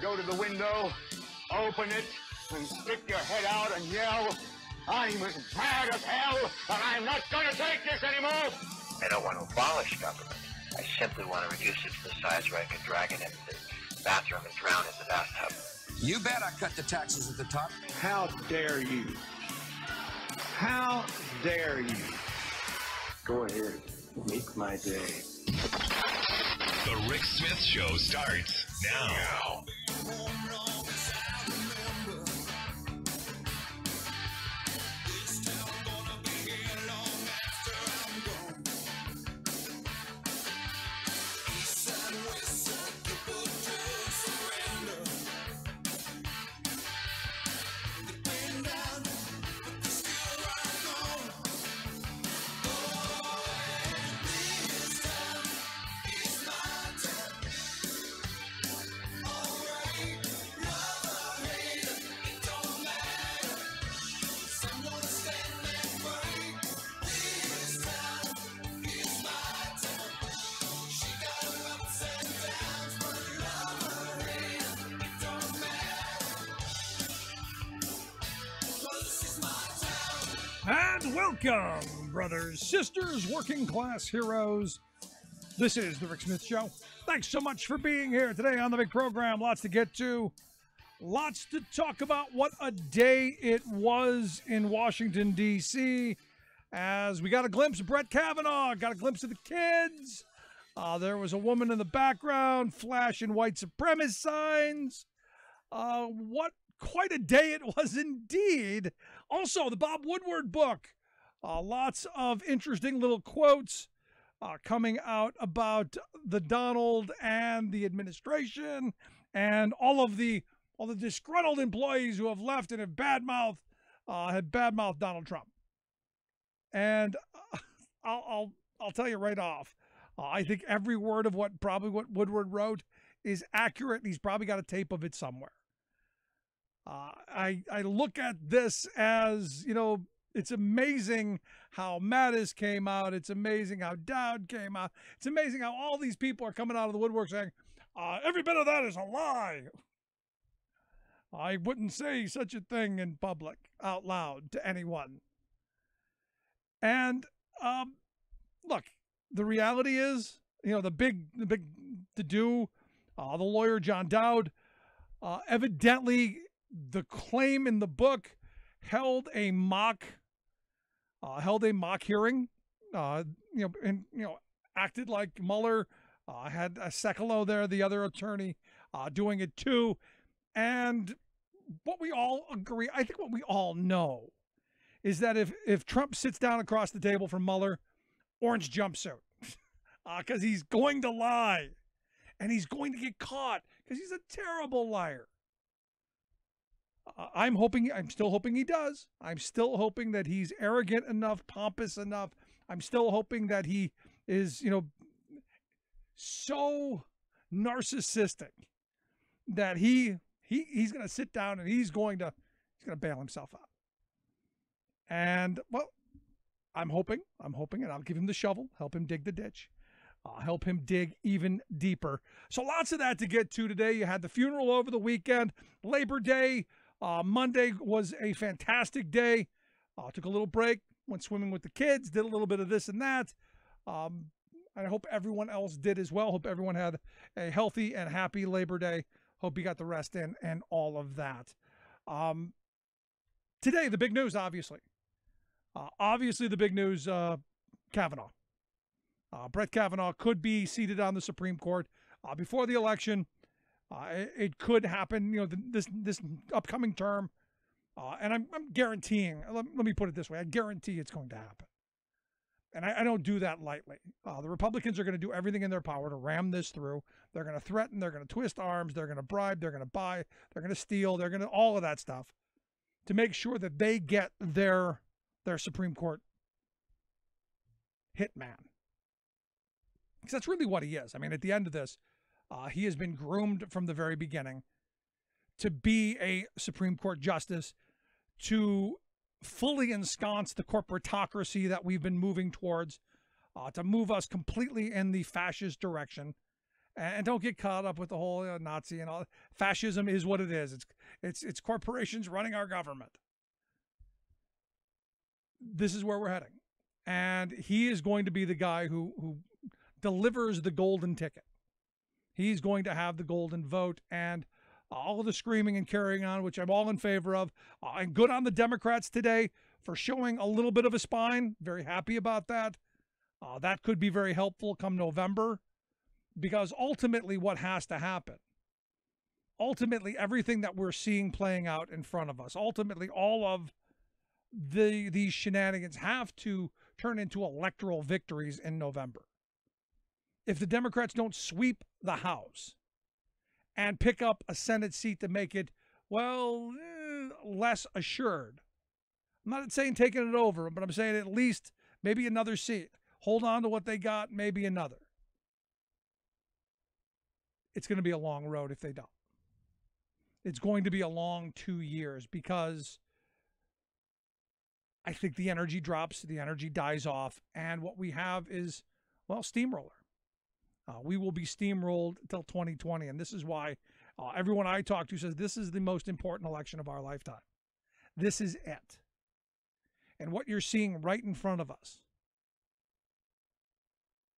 go to the window, open it, and stick your head out and yell, I'm as mad as hell, and I'm not going to take this anymore. I don't want to abolish government. I simply want to reduce it to the size where I can drag it into the bathroom and drown in the bathtub. You bet I cut the taxes at the top. How dare you? How dare you? Go ahead, make my day. The Rick Smith Show starts now. And welcome, brothers, sisters, working class heroes. This is the Rick Smith Show. Thanks so much for being here today on the big program. Lots to get to. Lots to talk about. What a day it was in Washington, D.C. As we got a glimpse of Brett Kavanaugh, got a glimpse of the kids. There was a woman in the background flashing white supremacist signs. What quite a day it was indeed. Also, the Bob Woodward book. Lots of interesting little quotes coming out about the Donald and the administration and all the disgruntled employees who have left and have badmouthed Donald Trump. And I'll tell you right off, I think every word of what Woodward wrote is accurate. He's probably got a tape of it somewhere. I look at this as, it's amazing how Mattis came out. It's amazing how Dowd came out. It's amazing how all these people are coming out of the woodwork saying, every bit of that is a lie. I wouldn't say such a thing in public out loud to anyone. And look, the reality is, the big to-do, the lawyer John Dowd, evidently the claim in the book held a mock hearing, acted like Mueller, had a Sekulow there, the other attorney, doing it too. And what we all agree, I think what we all know, is that if Trump sits down across the table from Mueller, orange jumpsuit, because he's going to lie, and he's going to get caught, because he's a terrible liar. I'm still hoping he does. I'm still hoping that he's arrogant enough, pompous enough. I'm still hoping that he is, so narcissistic that he's going to sit down and he's going to bail himself out. And well, I'm hoping, and I'll give him the shovel, help him dig the ditch, help him dig even deeper. So lots of that to get to today. You had the funeral over the weekend, Labor Day. Monday was a fantastic day. Took a little break, went swimming with the kids, did a little bit of this and that. I hope everyone else did as well. Hope everyone had a healthy and happy Labor Day. Hope you got the rest in and all of that. Today, the big news, obviously. The big news, Kavanaugh. Brett Kavanaugh could be seated on the Supreme Court before the election. It could happen, this upcoming term, and I'm guaranteeing. Let me put it this way: I guarantee it's going to happen, and I don't do that lightly. The Republicans are going to do everything in their power to ram this through. They're going to threaten. They're going to twist arms. They're going to bribe. They're going to buy. They're going to steal. They're going to all of that stuff to make sure that they get their Supreme Court hitman. Because that's really what he is. I mean, at the end of this. He has been groomed from the very beginning to be a Supreme Court justice, to fully ensconce the corporatocracy that we've been moving towards, to move us completely in the fascist direction. And don't get caught up with the whole Nazi and all. Fascism is what it is. It's corporations running our government. This is where we're heading. And he is going to be the guy who delivers the golden ticket. He's going to have the golden vote, and all of the screaming and carrying on, which I'm all in favor of. And good on the Democrats today for showing a little bit of a spine. Very happy about that. That could be very helpful come November, because ultimately what has to happen, ultimately everything that we're seeing playing out in front of us, ultimately all of these shenanigans have to turn into electoral victories in November. If the Democrats don't sweep the House and pick up a Senate seat to make it, well, less assured. I'm not saying taking it over, but I'm saying at least maybe another seat. Hold on to what they got, maybe another. It's going to be a long road if they don't. It's going to be a long 2 years, because I think the energy drops, the energy dies off, and what we have is, well, steamroller. We will be steamrolled until 2020, and this is why everyone I talk to says this is the most important election of our lifetime. This is it. And what you're seeing right in front of us,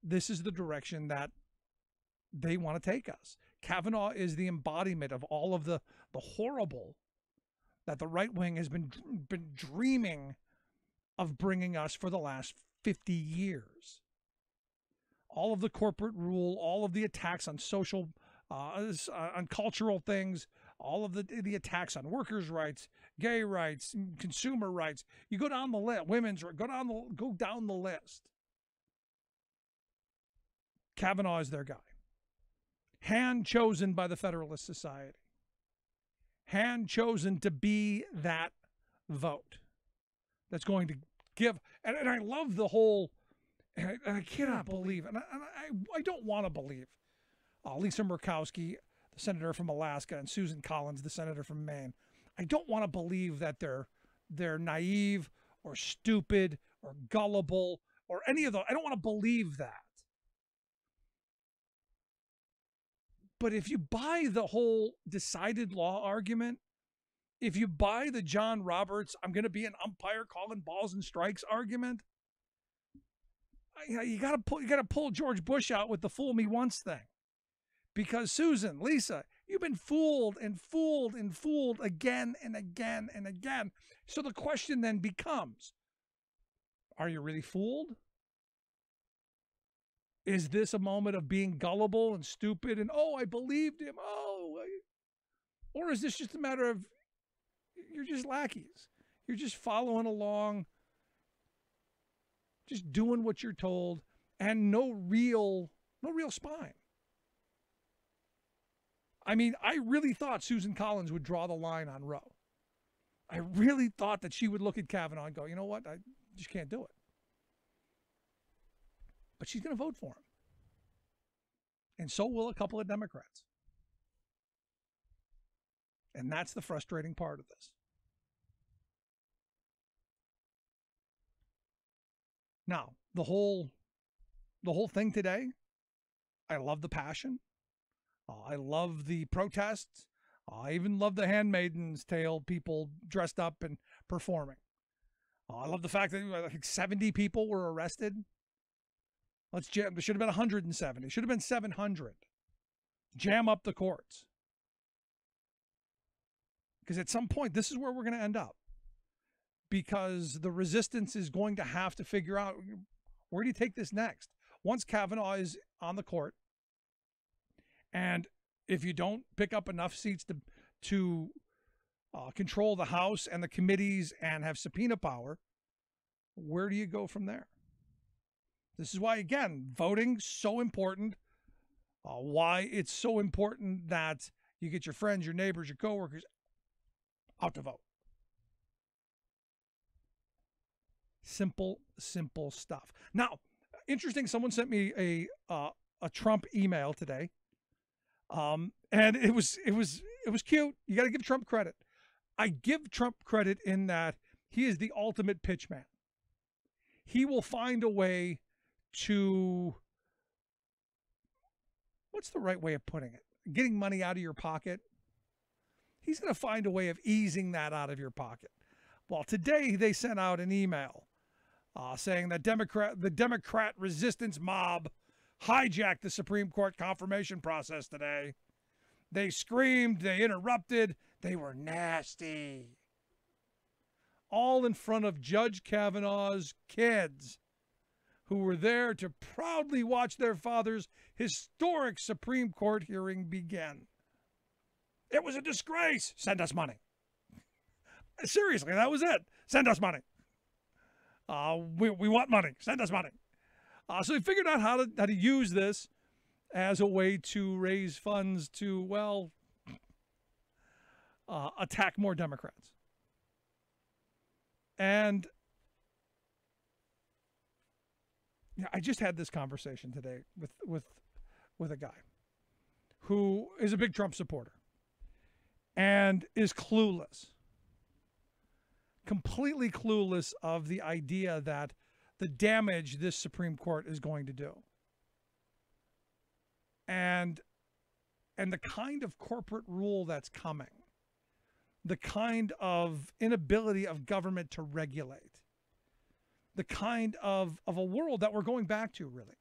this is the direction that they want to take us. Kavanaugh is the embodiment of all of the horrible that the right wing has been dreaming of bringing us for the last 50 years. All of the corporate rule, all of the attacks on social, on cultural things, all of the attacks on workers' rights, gay rights, consumer rights. You go down the list, women's rights, go down the list. Kavanaugh is their guy. Hand chosen by the Federalist Society. Hand chosen to be that vote that's going to give. And I love the whole, and I cannot believe, and I don't want to believe, Lisa Murkowski, the senator from Alaska, and Susan Collins, the senator from Maine. I don't want to believe that they're naive or stupid or gullible or any of those. I don't want to believe that. But if you buy the whole decided law argument, if you buy the John Roberts, I'm going to be an umpire calling balls and strikes argument, you got to pull George Bush out with the fool me once thing. Because Susan, Lisa, you've been fooled and fooled and fooled again and again and again. So the question then becomes, are you really fooled? Is this a moment of being gullible and stupid and, oh, I believed him, or is this just a matter of you're just lackeys? You're just following along, just doing what you're told, and no real spine. I mean, I really thought Susan Collins would draw the line on Roe. I really thought that she would look at Kavanaugh and go, you know what, I just can't do it. But she's going to vote for him. And so will a couple of Democrats. And that's the frustrating part of this. Now, the whole thing today, I love the passion. I love the protests. I even love the Handmaid's Tale people dressed up and performing. I love the fact that I think 70 people were arrested. There should have been 170. Should have been 700. Jam up the courts. Because at some point, this is where we're going to end up. Because the resistance is going to have to figure out, where do you take this next? Once Kavanaugh is on the court, and if you don't pick up enough seats to control the House and the committees and have subpoena power, where do you go from there? This is why, again, voting's so important. Why it's so important that you get your friends, your neighbors, your coworkers out to vote. Simple stuff. Now, interesting. Someone sent me a Trump email today, and it was cute. You got to give Trump credit. I give Trump credit in that he is the ultimate pitchman. He will find a way to what's the right way of putting it? Getting money out of your pocket. He's going to find a way of easing that out of your pocket. Well, today they sent out an email saying that the Democrat resistance mob hijacked the Supreme Court confirmation process today. They screamed, they interrupted, they were nasty. All in front of Judge Kavanaugh's kids, who were there to proudly watch their father's historic Supreme Court hearing begin. It was a disgrace. Send us money. Seriously, that was it. Send us money. We want money. Send us money. So they figured out how to use this as a way to raise funds to, well, attack more Democrats. And I just had this conversation today with a guy who is a big Trump supporter and is clueless, completely clueless of the idea that the damage this Supreme Court is going to do. And the kind of corporate rule that's coming, the kind of inability of government to regulate, the kind of a world that we're going back to, really.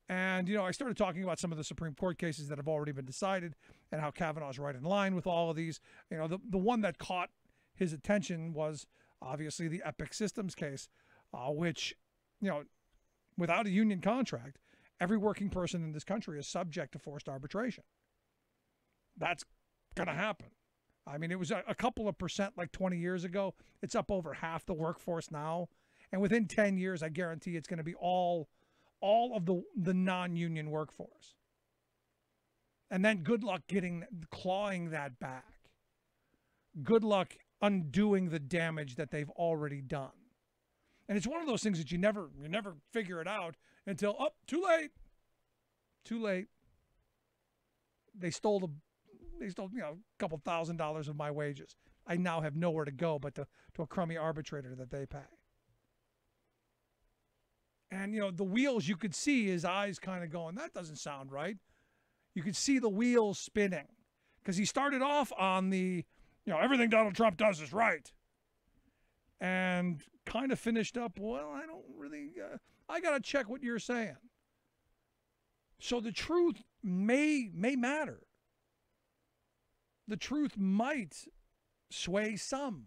And, I started talking about some of the Supreme Court cases that have already been decided and how Kavanaugh's right in line with all of these. The one that caught his attention was obviously the Epic Systems case, which, without a union contract, every working person in this country is subject to forced arbitration. That's going to happen. I mean, it was a couple of percent like 20 years ago. It's up over half the workforce now. And within 10 years, I guarantee it's going to be all of the non-union workforce. And then good luck clawing that back. Good luck undoing the damage that they've already done. And it's one of those things that you never figure it out until, too late. Too late. They stole a couple $1,000s of my wages. I now have nowhere to go but to a crummy arbitrator that they pay. And, the wheels, you could see his eyes kind of going, that doesn't sound right. You could see the wheels spinning because he started off on the, everything Donald Trump does is right. And kind of finished up, well, I don't really, I got to check what you're saying. So the truth may matter. The truth might sway some.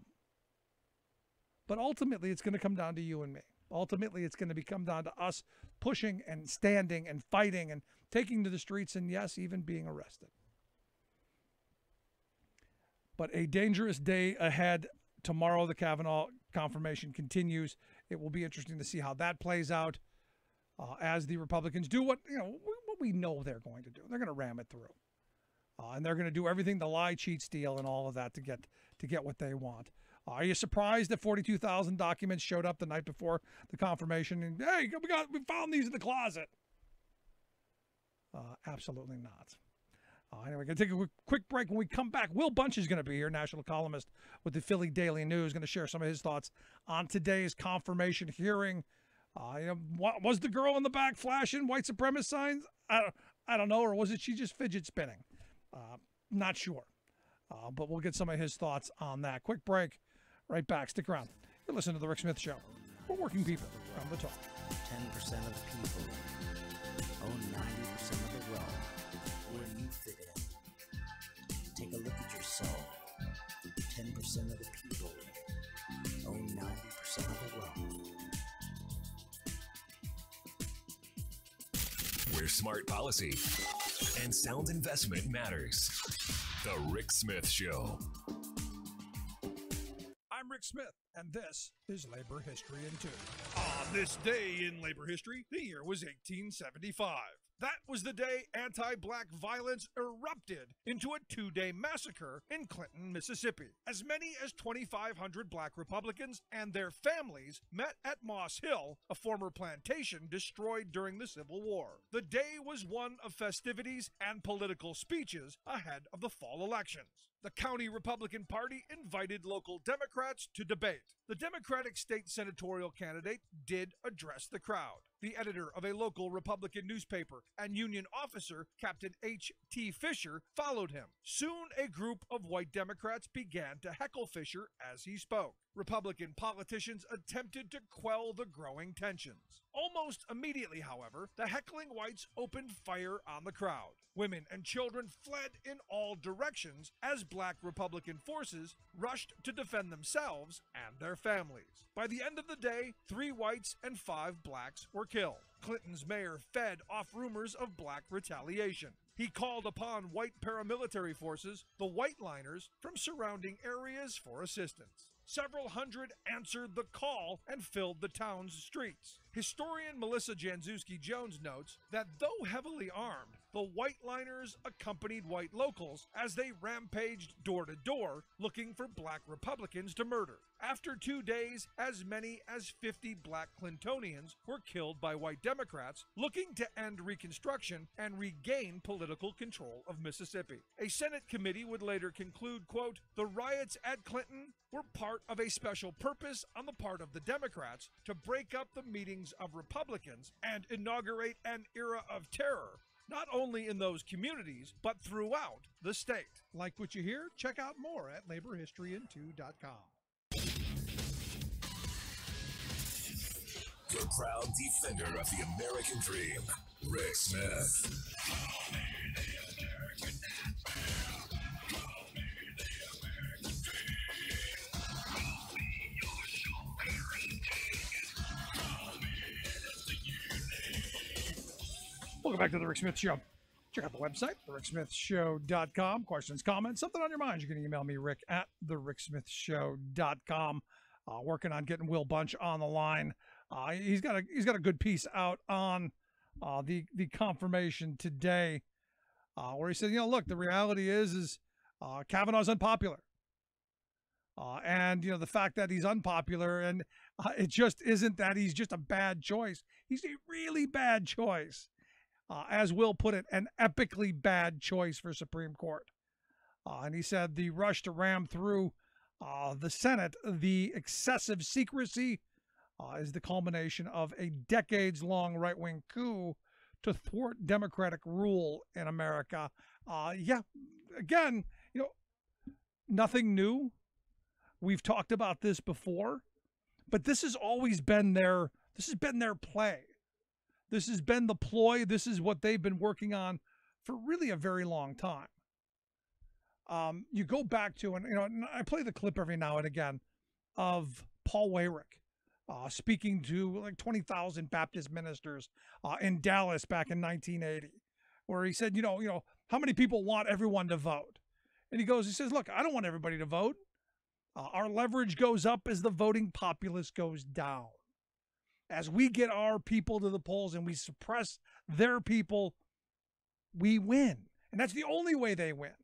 But ultimately, it's going to come down to you and me. Ultimately, it's going to come down to us pushing and standing and fighting and taking to the streets and, yes, even being arrested. But a dangerous day ahead. Tomorrow, the Kavanaugh confirmation continues. It will be interesting to see how that plays out as the Republicans do what we know they're going to do. They're going to ram it through. And they're going to do everything to lie, cheat, steal, and all of that to get what they want. Are you surprised that 42,000 documents showed up the night before the confirmation? And, hey, we found these in the closet. Absolutely not. Anyway, we're going to take a quick break. When we come back, Will Bunch is going to be here, national columnist with the Philly Daily News, going to share some of his thoughts on today's confirmation hearing. Was the girl in the back flashing white supremacist signs? I don't know, or was it she just fidget spinning? Not sure. But we'll get some of his thoughts on that. Quick break. Right back. Stick around. You're listening to The Rick Smith Show. For working people on the talk. 10% of the people own 90% of the wealth. Where do you fit in? Take a look at yourself. 10% of the people own 90% of the wealth. Where smart policy and sound investment matters. The Rick Smith Show. I'm Rick Smith, and this is Labor History in 2. On this day in labor history, the year was 1875. That was the day anti-black violence erupted into a 2-day massacre in Clinton, Mississippi. As many as 2,500 black Republicans and their families met at Moss Hill, a former plantation destroyed during the Civil War. The day was one of festivities and political speeches ahead of the fall elections. The county Republican Party invited local Democrats to debate. The Democratic state senatorial candidate did address the crowd. The editor of a local Republican newspaper and Union officer, Captain H.T. Fisher, followed him. Soon a group of white Democrats began to heckle Fisher as he spoke. Republican politicians attempted to quell the growing tensions. Almost immediately, however, the heckling whites opened fire on the crowd. Women and children fled in all directions as black Republican forces rushed to defend themselves and their families. By the end of the day, 3 whites and 5 blacks were killed. Clinton's mayor fed off rumors of black retaliation. He called upon white paramilitary forces, the Whiteliners, from surrounding areas for assistance. Several hundred answered the call and filled the town's streets. Historian Melissa Janczewski-Jones notes that though heavily armed, the Whiteliners accompanied white locals as they rampaged door to door looking for black Republicans to murder. After 2 days, as many as 50 black Clintonians were killed by white Democrats looking to end Reconstruction and regain political control of Mississippi. A Senate committee would later conclude, quote, "The riots at Clinton were part of a special purpose on the part of the Democrats to break up the meetings of Republicans and inaugurate an era of terror, not only in those communities, but throughout the state." Like what you hear? Check out more at laborhistoryin2.com. The proud defender of the American dream, Rick Smith. Welcome back to the Rick Smith Show. Check out the website, thericksmithshow.com. Questions, comments, something on your mind, you can email me, Rick, at thericksmithshow.com. Working on getting Will Bunch on the line. He's got a good piece out on the confirmation today, where he said, look, the reality is Kavanaugh's unpopular. And, the fact that he's unpopular, and it just isn't that he's just a bad choice. He's a really bad choice. As Will put it, an epically bad choice for Supreme Court. And he said the rush to ram through the Senate, the excessive secrecy, is the culmination of a decades-long right-wing coup to thwart democratic rule in America. Again, nothing new. We've talked about this before, but this has always been their play. This has been the ploy. This is what they've been working on for really a very long time. You go back to, and I play the clip every now and again of Paul Weyrich speaking to like 20,000 Baptist ministers in Dallas back in 1980, where he said, how many people want everyone to vote? And he says, look, I don't want everybody to vote. Our leverage goes up as the voting populace goes down. As we get our people to the polls and we suppress their people, we win. And that's the only way they win.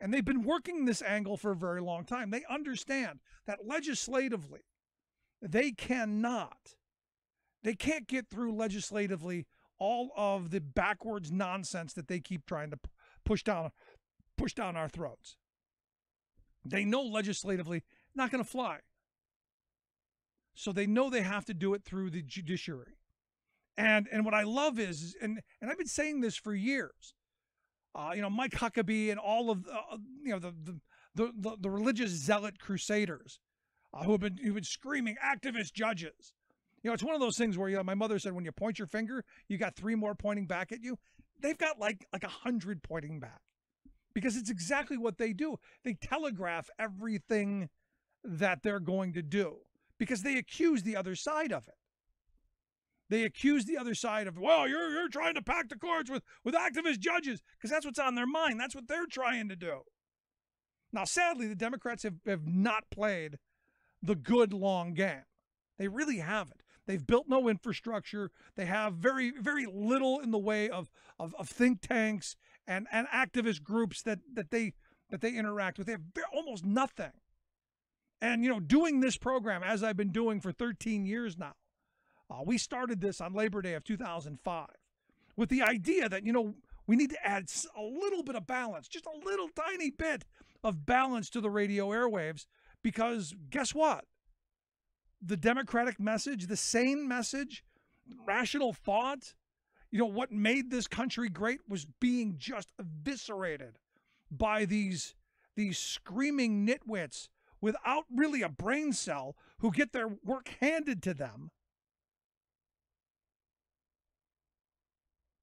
And they've been working this angle for a very long time. They understand that legislatively, they can't get through legislatively all of the backwards nonsense that they keep trying to push down our throats. They know legislatively not going to fly. So they know they have to do it through the judiciary. And what I love is, and I've been saying this for years, Mike Huckabee and all of the religious zealot crusaders who've been screaming activist judges. It's one of those things where my mother said when you point your finger, you got 3 more pointing back at you. They've got like 100 pointing back, because it's exactly what they do. They telegraph everything that they're going to do, because they accuse the other side of it. They accuse the other side of, well, you're trying to pack the courts with activist judges, because that's what's on their mind. That's what they're trying to do. Now, sadly, the Democrats have not played the good long game. They really haven't. They've built no infrastructure. They have very, very little in the way of think tanks and activist groups that they interact with. They have almost nothing. And, doing this program, as I've been doing for 13 years now, we started this on Labor Day of 2005 with the idea that, we need to add a little bit of balance, just a little tiny bit of balance to the radio airwaves, because guess what? The democratic message, the sane message, rational thought, what made this country great was being just eviscerated by these screaming nitwits without really a brain cell who get their work handed to them,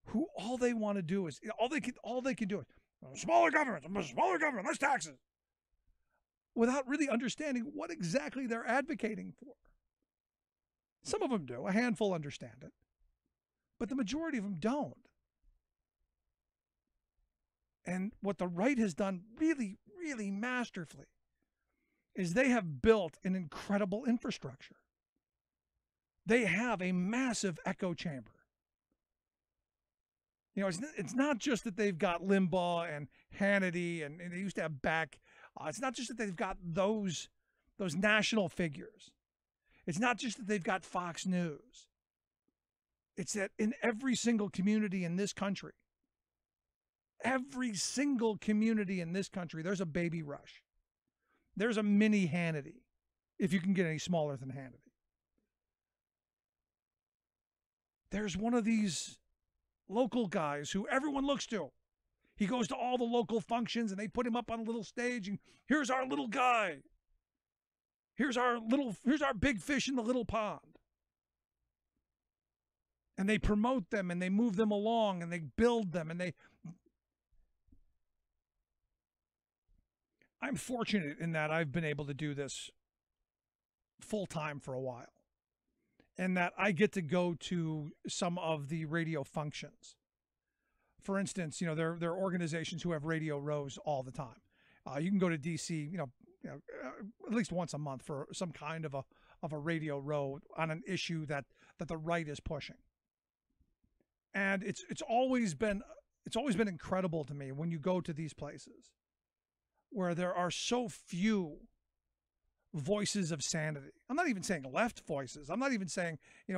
who all they want to do is, all they can do is smaller government, less taxes, without really understanding what exactly they're advocating for. Some of them do, a handful understand it, but the majority of them don't. And what the right has done really, really masterfully is they have built an incredible infrastructure. They have a massive echo chamber. It's not just that they've got Limbaugh and Hannity, and they used to have Beck. It's not just that they've got those national figures. It's not just that they've got Fox News. It's that in every single community in this country, there's a Baby Rush. There's a mini Hannity, if you can get any smaller than Hannity. There's one of these local guys who everyone looks to. He goes to all the local functions and they put him up on a little stage, and here's our little guy. Here's our big fish in the little pond. And they promote them and they move them along and they build them and I'm fortunate in that I've been able to do this full time for a while, and that I get to go to some of the radio functions. For instance, there are organizations who have radio rows all the time. You can go to DC, at least once a month for some kind of a radio row on an issue that the right is pushing. And it's always been incredible to me when you go to these places where there are so few voices of sanity. I'm not even saying left voices. I'm not even saying,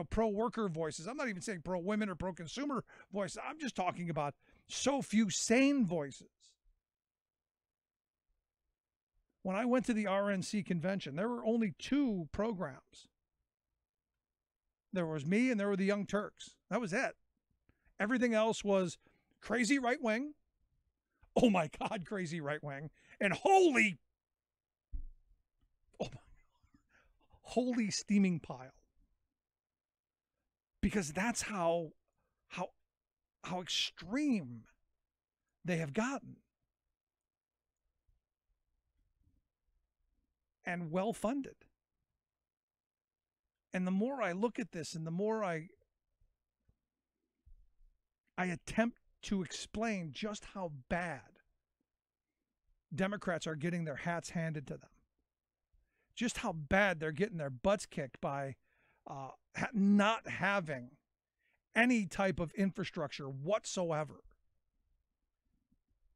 pro-worker voices. I'm not even saying pro-women or pro-consumer voices. I'm just talking about so few sane voices. When I went to the RNC convention, there were only 2 programs. There was me and there were the Young Turks. That was it. Everything else was crazy right wing. Oh my God, crazy right wing. And holy steaming pile. Because that's how extreme they have gotten. And well funded. And the more I look at this and the more I attempt to explain just how bad Democrats are getting their hats handed to them, just how bad they're getting their butts kicked by not having any type of infrastructure whatsoever.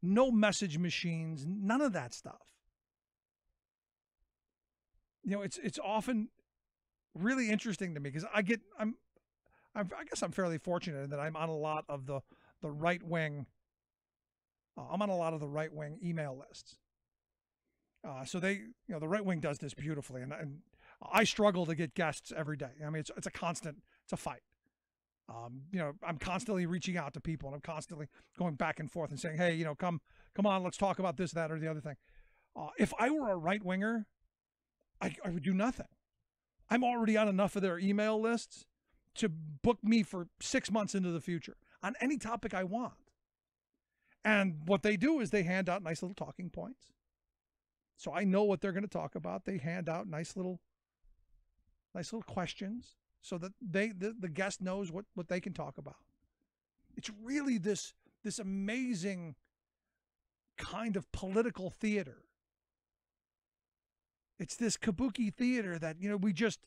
No message machines, none of that stuff. It's often really interesting to me because I guess I'm fairly fortunate in that I'm on a lot of the right wing. I'm on a lot of the right wing email lists. So the right wing does this beautifully, and I struggle to get guests every day. I mean, it's a constant, it's a fight. I'm constantly reaching out to people, and I'm constantly going back and forth and saying, hey, come on, let's talk about this, that, or the other thing. If I were a right winger, I would do nothing. I'm already on enough of their email lists to book me for 6 months into the future on any topic I want. And what they do is they hand out nice little talking points. So I know what they're going to talk about. They hand out nice little questions so that the guest knows what they can talk about. It's really this amazing kind of political theater. It's this kabuki theater that, we just,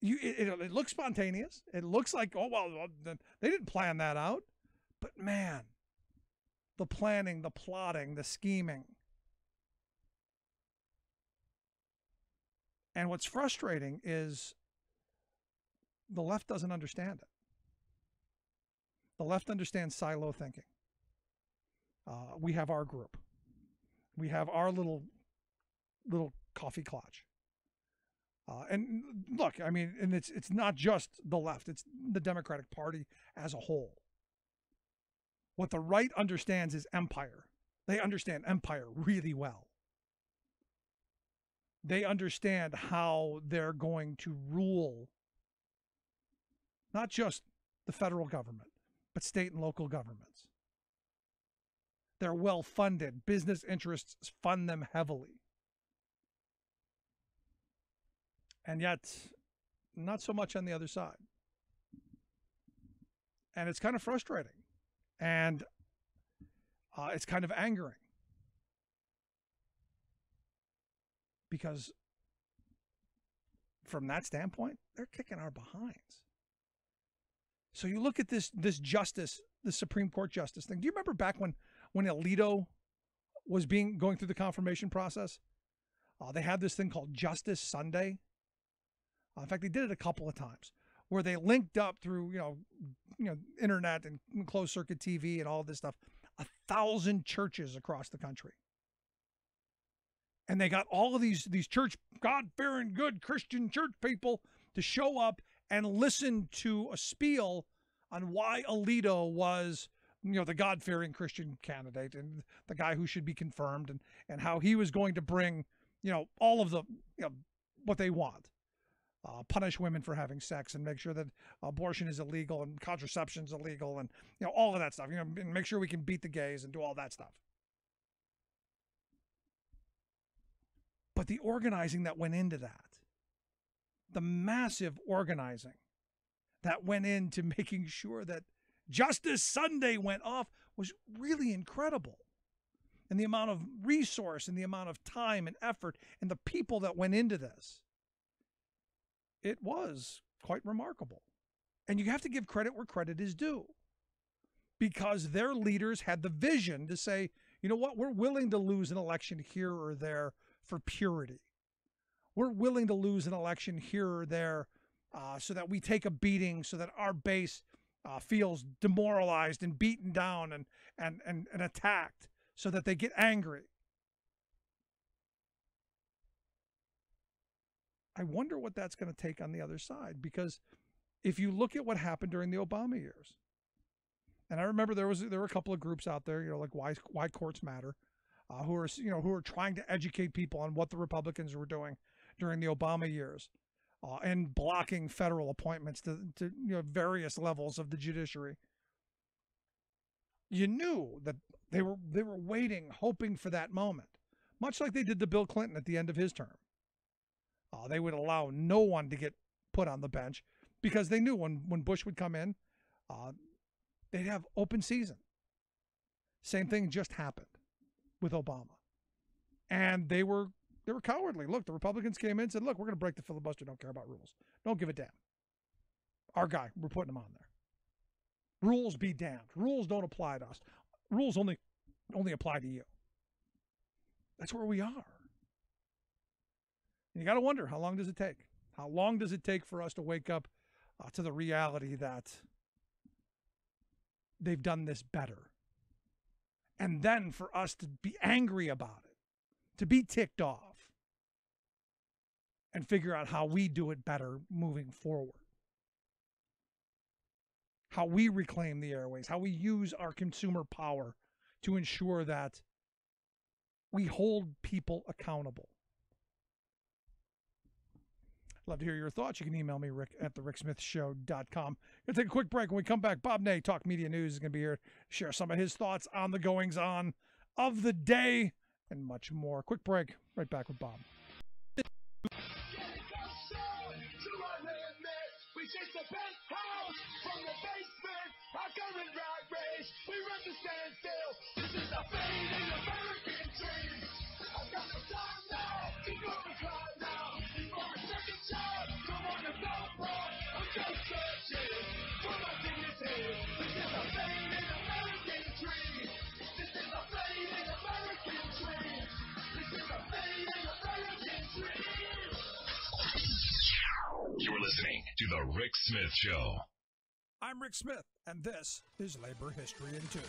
it looks spontaneous. It looks like, oh, well, they didn't plan that out. But man, the planning, the plotting, the scheming. And what's frustrating is the left doesn't understand it. The left understands silo thinking. We have our group. We have our little coffee clutch. And look, I mean, and it's not just the left, it's the Democratic Party as a whole. What the right understands is empire. They understand empire really well. They understand how they're going to rule not just the federal government, but state and local governments. They're well funded. Business interests fund them heavily. And yet, not so much on the other side. And it's kind of frustrating. And it's kind of angering. Because from that standpoint, they're kicking our behinds. So you look at this justice, the Supreme Court justice thing. Do you remember back when Alito was going through the confirmation process? They had this thing called Justice Sunday. In fact, they did it a couple of times where they linked up through, internet and closed circuit TV and all this stuff, 1,000 churches across the country. And they got all of these church, God-fearing, good Christian church people to show up and listen to a spiel on why Alito was, the God-fearing Christian candidate and the guy who should be confirmed, and how he was going to bring, all of the, what they want. Punish women for having sex and make sure that abortion is illegal and contraception is illegal and, all of that stuff, and make sure we can beat the gays and do all that stuff. But the organizing that went into that, the massive organizing that went into making sure that Justice Sunday went off was really incredible. And the amount of resource and the amount of time and effort and the people that went into this, it was quite remarkable. And you have to give credit where credit is due, because their leaders had the vision to say, you know what, we're willing to lose an election here or there for purity. We're willing to lose an election here or there so that we take a beating, so that our base feels demoralized and beaten down and attacked, so that they get angry. I wonder what that's going to take on the other side, because if you look at what happened during the Obama years, and I remember there were a couple of groups out there, like Why Courts Matter, who are trying to educate people on what the Republicans were doing during the Obama years, and blocking federal appointments to various levels of the judiciary. You knew that they were waiting, hoping for that moment, much like they did to Bill Clinton at the end of his term. They would allow no one to get put on the bench because they knew when Bush would come in, they'd have open season. Same thing just happened with Obama. And they were cowardly. Look, the Republicans came in and said, look, we're going to break the filibuster. Don't care about rules. Don't give a damn. Our guy, we're putting him on there. Rules be damned. Rules don't apply to us. Rules only apply to you. That's where we are. And you got to wonder, how long does it take? How long does it take for us to wake up to the reality that they've done this better? And then for us to be angry about it, to be ticked off, and figure out how we do it better moving forward. How we reclaim the airways, how we use our consumer power to ensure that we hold people accountable. Love to hear your thoughts. You can email me, Rick, at thericksmithshow.com. Going to take a quick break. When we come back, Bob Ney, Talk Media News, is going to be here to share some of his thoughts on the goings-on of the day and much more. Quick break. Right back with Bob. You're listening to The Rick Smith Show. I'm Rick Smith, and this is Labor History in 2.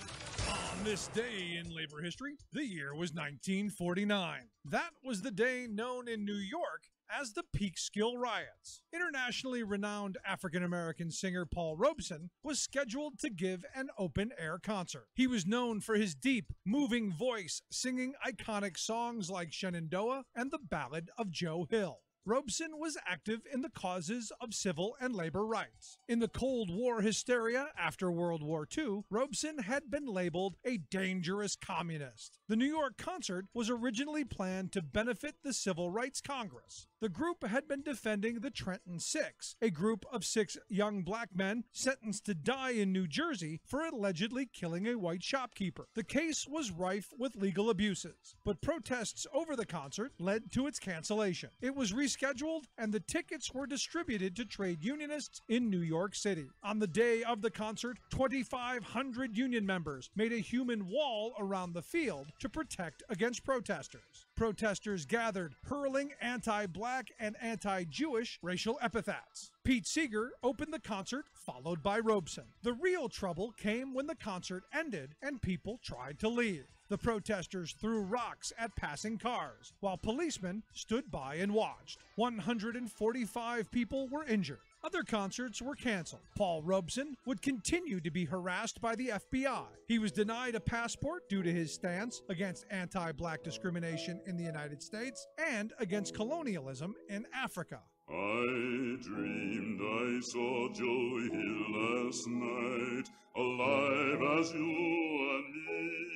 On this day in labor history, the year was 1949. That was the day known in New York as the Peekskill Riots. Internationally renowned African-American singer Paul Robeson was scheduled to give an open-air concert. He was known for his deep, moving voice, singing iconic songs like Shenandoah and the Ballad of Joe Hill. Robeson was active in the causes of civil and labor rights. In the Cold War hysteria after World War II, Robeson had been labeled a dangerous communist. The New York concert was originally planned to benefit the Civil Rights Congress. The group had been defending the Trenton Six, a group of 6 young black men sentenced to die in New Jersey for allegedly killing a white shopkeeper. The case was rife with legal abuses, but protests over the concert led to its cancellation. It was rescheduled, and the tickets were distributed to trade unionists in New York City. On the day of the concert, 2,500 union members made a human wall around the field to protect against protesters. Protesters gathered, hurling anti-black and anti-Jewish racial epithets. Pete Seeger opened the concert, followed by Robeson. The real trouble came when the concert ended and people tried to leave. The protesters threw rocks at passing cars, while policemen stood by and watched. 145 people were injured. Other concerts were canceled. Paul Robeson would continue to be harassed by the FBI. He was denied a passport due to his stance against anti-black discrimination in the United States and against colonialism in Africa. I dreamed I saw Joe Hill last night, alive as you and me.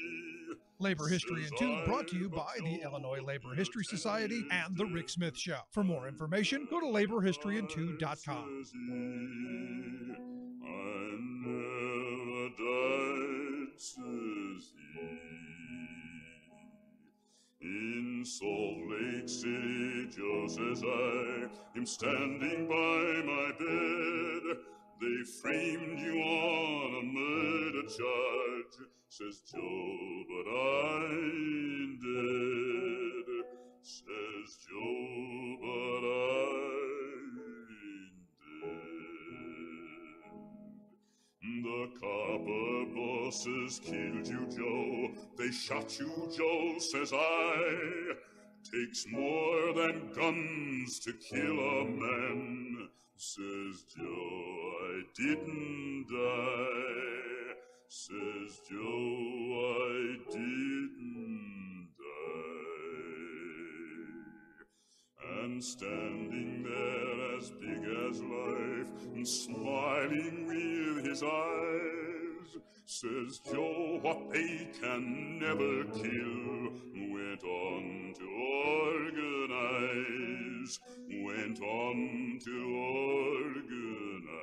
Labor History in 2 brought to you by the Illinois Labor History Society and The Rick Smith Show. For more information, go to laborhistoryin2.com. I never died, says he. In Salt Lake City, Joe says I am standing by my bed. They framed you on a murder charge, says Joe, but I'm dead. Says Joe, but I'm dead. The copper bosses killed you, Joe. They shot you, Joe, says I. Takes more than guns to kill a man, says Joe. I didn't die, says Joe. I didn't die. And standing there as big as life, and smiling with his eyes, says Joe, what they can never kill, went on to organize, went on to organize.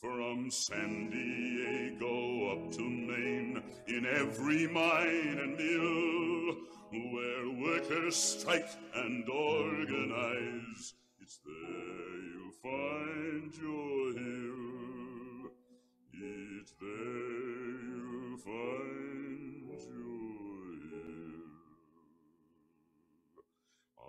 From San Diego up to Maine, in every mine and mill, where workers strike and organize, it's there you'll find your hill. It's there you'll find your hill. I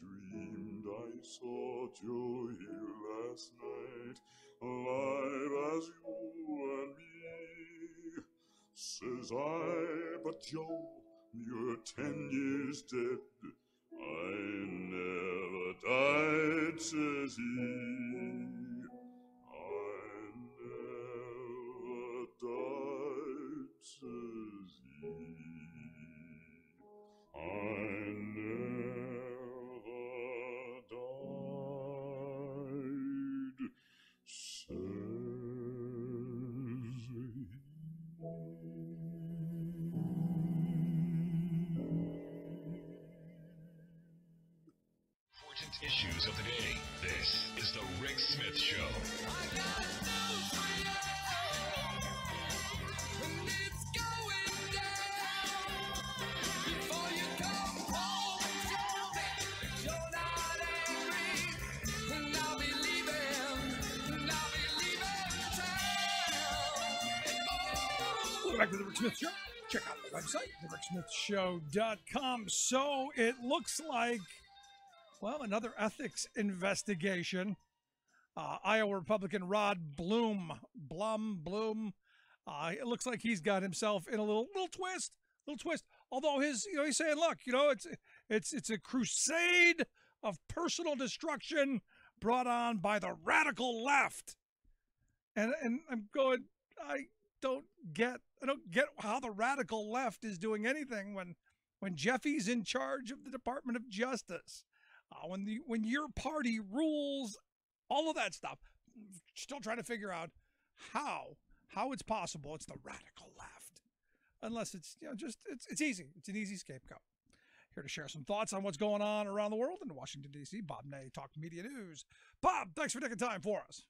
dreamed I saw Joe Hill last night, alive as you and me. Says I, but Joe, you're 10 years dead. I never died, says he. I never died, says he. I never died, says he. Important issues of the day. This is the Rick Smith Show. I got news for you. When it's going down, before you come home and tell me you're not angry, and I'll be leaving town. Welcome back to the Rick Smith Show. Check out the website, thericksmithshow.com. So it looks like, well, another ethics investigation. Iowa Republican Rod Blum, It looks like he's got himself in a little twist. Although he's saying, look, it's a crusade of personal destruction brought on by the radical left. And I'm going, I don't get how the radical left is doing anything when Jeffy's in charge of the Department of Justice, when your party rules, all of that stuff. Still trying to figure out how it's possible it's the radical left, unless it's it's easy. It's an easy scapegoat. Here to share some thoughts on what's going on around the world in Washington, D.C., Bob Ney, Talk Media News. Bob, thanks for taking time for us.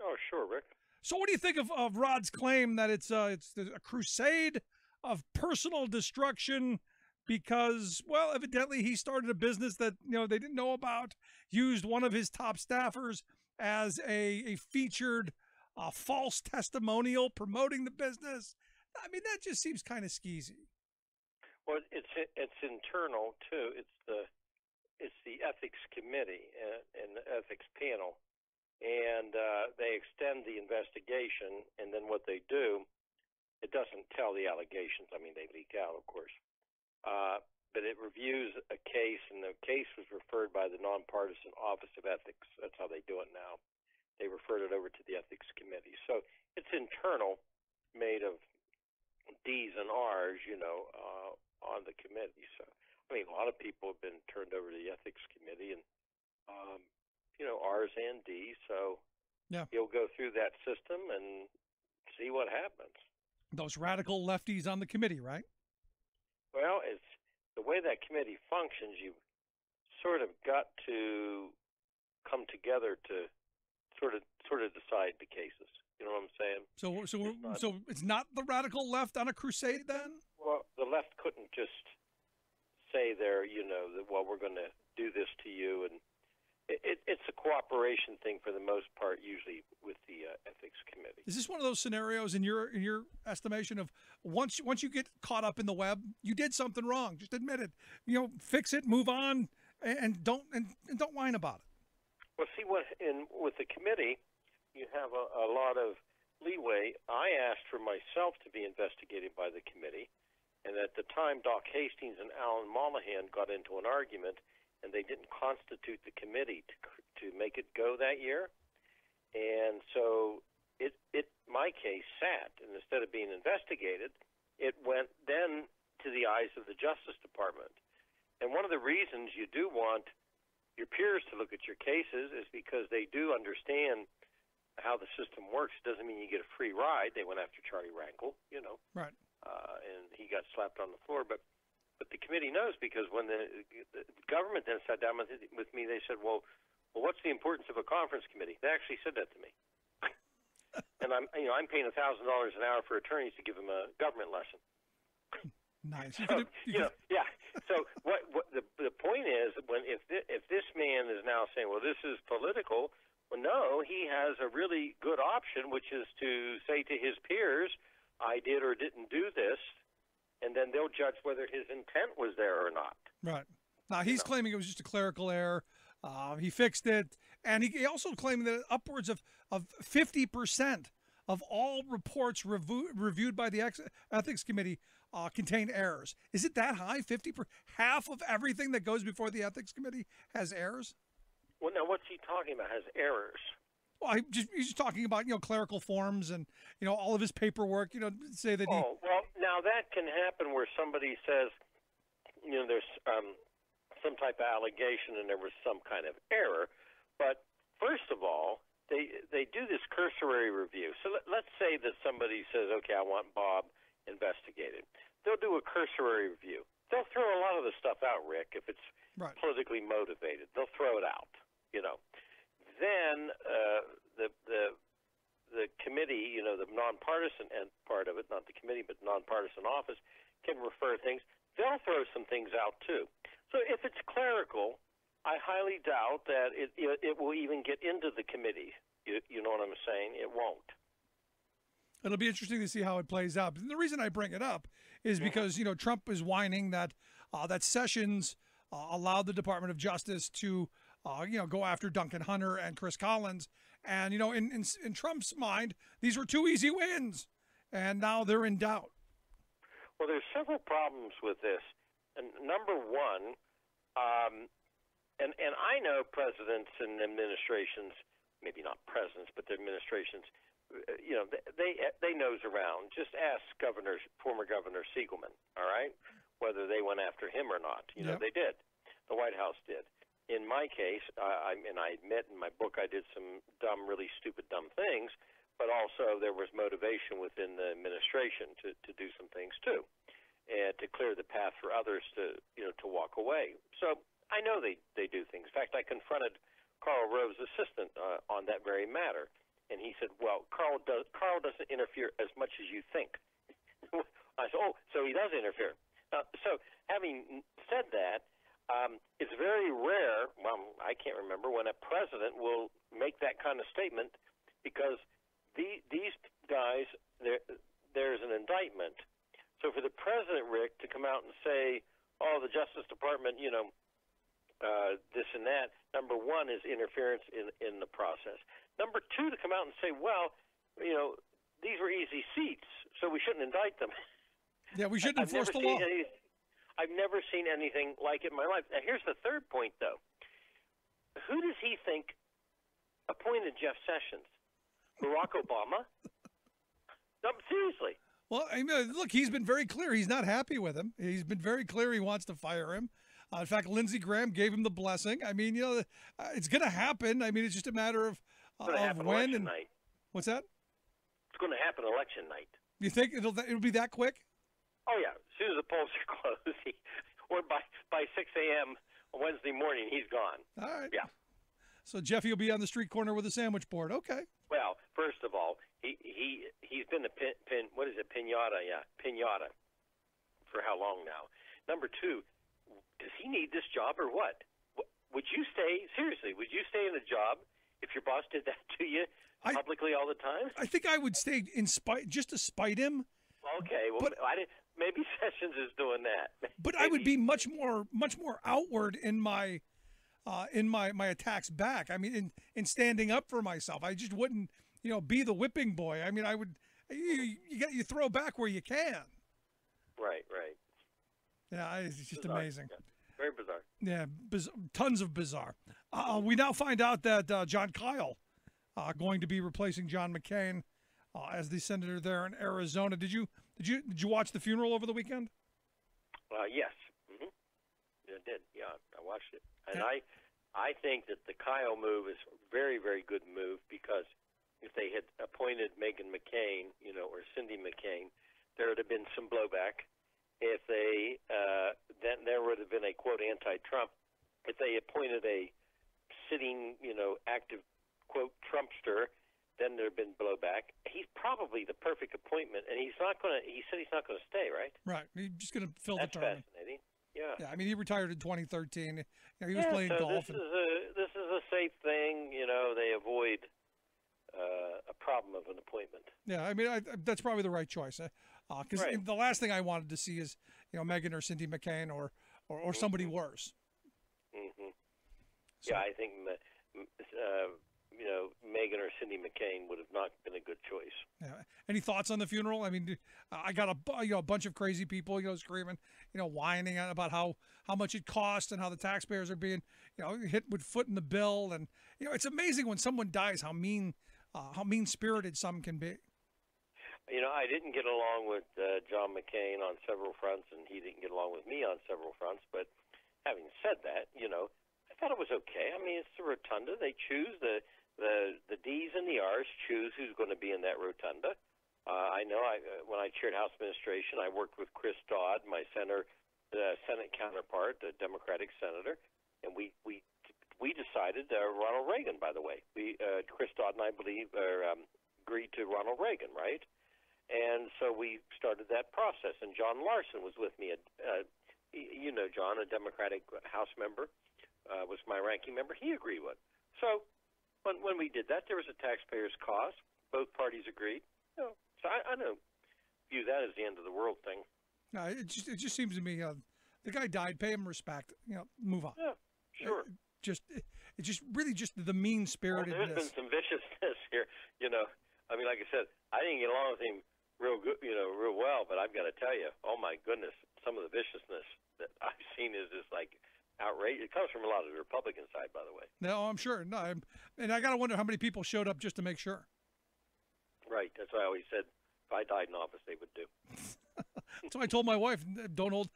Oh, sure, Rick. So what do you think of Rod's claim that it's a crusade of personal destruction because, well, evidently he started a business that, they didn't know about, used one of his top staffers as a featured false testimonial promoting the business? I mean, that just seems kind of skeezy. Well, it's internal too. It's the ethics committee and the ethics panel, and they extend the investigation. And then what they do, it doesn't tell the allegations. I mean, they leak out, of course, but it reviews a case, and the case was referred by the nonpartisan Office of Ethics. That's how they do it now. They referred it over to the ethics committee. So it's internal, made of D's and R's, on the committee. So, I mean, a lot of people have been turned over to the ethics committee, and, R's and D's. So yeah, you'll go through that system and see what happens. Those radical lefties on the committee, right? Well, it's the way that committee functions. You've sort of got to come together to sort of decide the cases. You know what I'm saying? So it's not the radical left on a crusade then? Well, the left couldn't just say there, that, well, we're going to do this to you, and it's a cooperation thing for the most part, usually with the ethics committee. Is this one of those scenarios in your estimation of once you get caught up in the web, you did something wrong, just admit it, fix it, move on, and don't whine about it? Well, see, with the committee, you have a lot of leeway. I asked for myself to be investigated by the committee, and at the time, Doc Hastings and Alan Mollahan got into an argument, and they didn't constitute the committee to make it go that year. And so my case sat, and instead of being investigated, it went then to the eyes of the Justice Department. And one of the reasons you do want your peers to look at your cases is because they do understand how the system works. It doesn't mean you get a free ride. They went after Charlie Rankle, right, and he got slapped on the floor. But the committee knows, because when the government then sat down with me, they said, well, what's the importance of a conference committee? They actually said that to me. And I'm paying $1,000 an hour for attorneys to give them a government lesson. Nice. So, yeah. So what the point is, if this man is now saying, well, this is political, well, no, he has a really good option, which is to say to his peers, I did or didn't do this, and then they'll judge whether his intent was there or not. Right. Now, he's claiming it was just a clerical error. He fixed it. And he also claimed that upwards of 50% of all reports reviewed by the Ethics Committee contain errors. Is it that high? 50%? Half of everything that goes before the Ethics Committee has errors? Well, now, what's he talking about? Has errors? Well, he's just talking about, clerical forms and, all of his paperwork, say that he... Oh, well, now that can happen where somebody says, there's some type of allegation and there was some kind of error. But first of all, they do this cursory review. So let's say that somebody says, okay, I want Bob investigated. They'll do a cursory review. They'll throw a lot of the stuff out, Rick, if it's right. politically motivated. They'll throw it out, Then the committee, the nonpartisan part of it, not the committee, but nonpartisan office, can refer things. They'll throw some things out too. So if it's clerical, I highly doubt that it will even get into the committee. You know what I'm saying? It won't. It'll be interesting to see how it plays out. And the reason I bring it up is because, Trump is whining that Sessions allowed the Department of Justice to, go after Duncan Hunter and Chris Collins. And, in Trump's mind, these were two easy wins. and now they're in doubt. Well, there's several problems with this. And number one, and I know presidents and administrations, maybe not presidents, but their administrations, they nose around. Just ask former Governor Siegelman, all right, whether they went after him or not. They did. The White House did. In my case, I admit in my book I did some really stupid, dumb things, but also there was motivation within the administration to do some things too, and to clear the path for others to walk away. So I know they do things. In fact, I confronted Karl Rove's assistant on that very matter, and he said, "Well, Karl doesn't interfere as much as you think." I said, "Oh, so he does interfere." So having said that, it's very rare, well, I can't remember, when a president will make that kind of statement, because these guys, there's an indictment. So for the president, Rick, to come out and say, oh, the Justice Department, this and that, number one is interference in the process. Number two, to come out and say, well, these were easy seats, so we shouldn't indict them. Yeah, we shouldn't enforce the law. I've never seen anything like it in my life. Now, here's the third point, though. Who does he think appointed Jeff Sessions? Barack Obama? No, seriously. Well, look, he's been very clear. He's not happy with him. He's been very clear he wants to fire him. In fact, Lindsey Graham gave him the blessing. I mean, it's going to happen. I mean, it's just a matter of when and night. What's that? It's going to happen election night. You think it'll be that quick? Oh, yeah. As soon as the polls are closed, or by 6 a.m. on Wednesday morning, he's gone. All right. Yeah. So Jeffy will be on the street corner with a sandwich board. Okay. Well, first of all, he's been a pinata? Yeah, pinata. For how long now? Number two, does he need this job or what? Would you stay, seriously, would you stay in a job if your boss did that to you publicly all the time? I think I would stay just to spite him. Okay, well, but, maybe Sessions is doing that. But maybe. I would be much more outward in my attacks back. I mean, in standing up for myself. I just wouldn't, be the whipping boy. I mean, I would. You throw back where you can. Right. Yeah, it's just bizarre. Amazing. Yeah. Very bizarre. Yeah, tons of bizarre. We now find out that John Kyle going to be replacing John McCain as the senator there in Arizona. Did you watch the funeral over the weekend? Yes. Mm-hmm. I did. Yeah, I watched it, and I think that the Kyle move is a very, very good move, because if they had appointed Meghan McCain, or Cindy McCain, there would have been some blowback. If they then there would have been a quote anti-Trump. If they appointed a sitting, active quote Trumpster, then there'd been blowback. He's probably the perfect appointment, and he's not going to. He said he's not going to stay, right? Right. He's just going to fill That's the term. Fascinating. Yeah. Yeah. I mean, he retired in 2013. He was playing golf. This is a safe thing. They avoid a problem of an appointment. Yeah. I mean, that's probably the right choice. Because the last thing I wanted to see is Meghan or Cindy McCain or somebody worse. Mm-hmm. So, yeah, I think Meghan or Cindy McCain would have not been a good choice. Yeah. Any thoughts on the funeral? I mean, I got a bunch of crazy people screaming, whining about how much it cost and how the taxpayers are being hit with foot in the bill, and it's amazing when someone dies how mean-spirited some can be. I didn't get along with John McCain on several fronts, and he didn't get along with me on several fronts. But having said that, I thought it was okay. I mean, it's the rotunda. They choose the D's and the R's choose who's going to be in that rotunda. I know. When I chaired House Administration, I worked with Chris Dodd, my Senate counterpart, a Democratic senator, and we decided Ronald Reagan. By the way, Chris Dodd and I agreed to Ronald Reagan, right? And so we started that process, and John Larson was with me. John, a Democratic House member, was my ranking member. He agreed with. So when we did that, there was a taxpayer's cost. Both parties agreed. So I don't view that as the end of the world thing. No, it just seems to me the guy died. Pay him respect. Move on. Yeah, sure. It's just really just the mean-spiritedness. Well, there's been some viciousness here. I mean, like I said, I didn't get along with him real good, real well. But I've got to tell you, oh my goodness, some of the viciousness that I've seen is just like outrageous. It comes from a lot of the Republican side, by the way. No, I'm sure. No, and I got to wonder how many people showed up just to make sure. Right. That's why I always said if I died in office, they would do. So I told my wife, don't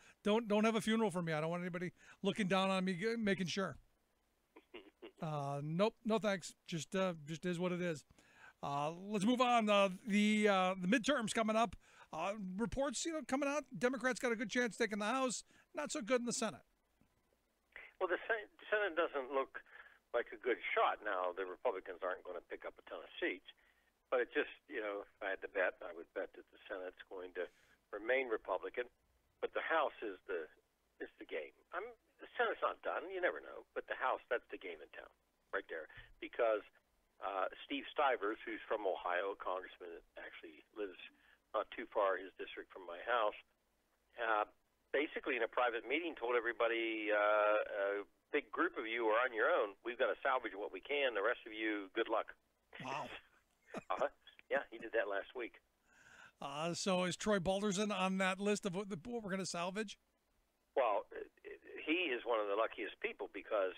have a funeral for me. I don't want anybody looking down on me, making sure. Nope, no thanks. Just is what it is. Let's move on. The midterms coming up. Reports, coming out. Democrats got a good chance taking the House. Not so good in the Senate. Well, the Senate doesn't look like a good shot now. The Republicans aren't going to pick up a ton of seats. But it just, if I had to bet, I would bet that the Senate's going to remain Republican. But the House is the game. The Senate's not done. You never know. But the House, that's the game in town, right there. Because Steve Stivers, who's from Ohio, a congressman that actually lives not too far his district from my house, basically in a private meeting told everybody, a big group of you are on your own. We've got to salvage what we can. The rest of you, good luck. Wow. Yeah, he did that last week. So is Troy Balderson on that list of what we're going to salvage? Well, he is one of the luckiest people because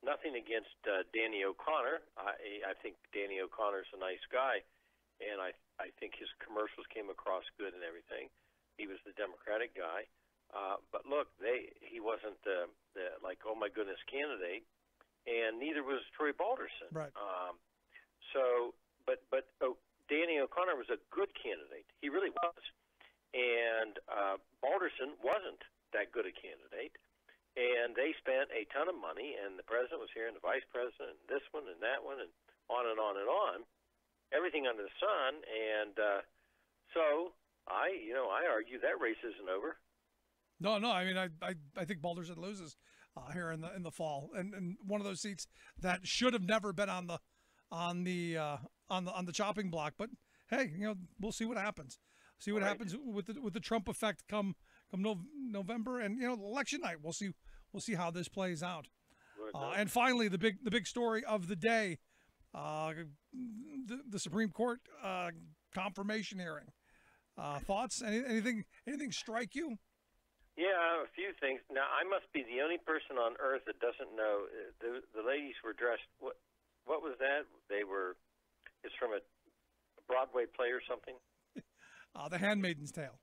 nothing against Danny O'Connor. I think Danny O'Connor's a nice guy, and I think his commercials came across good and everything. He was the Democratic guy. But look, he wasn't the oh my goodness candidate, and neither was Troy Balderson. Right. But Danny O'Connor was a good candidate. He really was. And Balderson wasn't that good a candidate. And they spent a ton of money, and the president was here, and the vice president, and this one, and that one, and on and on and on. Everything under the sun. And so I argue that race isn't over. No. I mean, I think Balderson loses here in the fall, and one of those seats that should have never been on the chopping block. But hey, we'll see what happens. See what happens with the Trump effect come November, and election night. We'll see how this plays out. And finally, the big story of the day, the Supreme Court confirmation hearing. Thoughts? Anything strike you? Yeah, a few things. Now, I must be the only person on earth that doesn't know. The ladies were dressed. What was that? It's from a Broadway play or something? The Handmaid's Tale.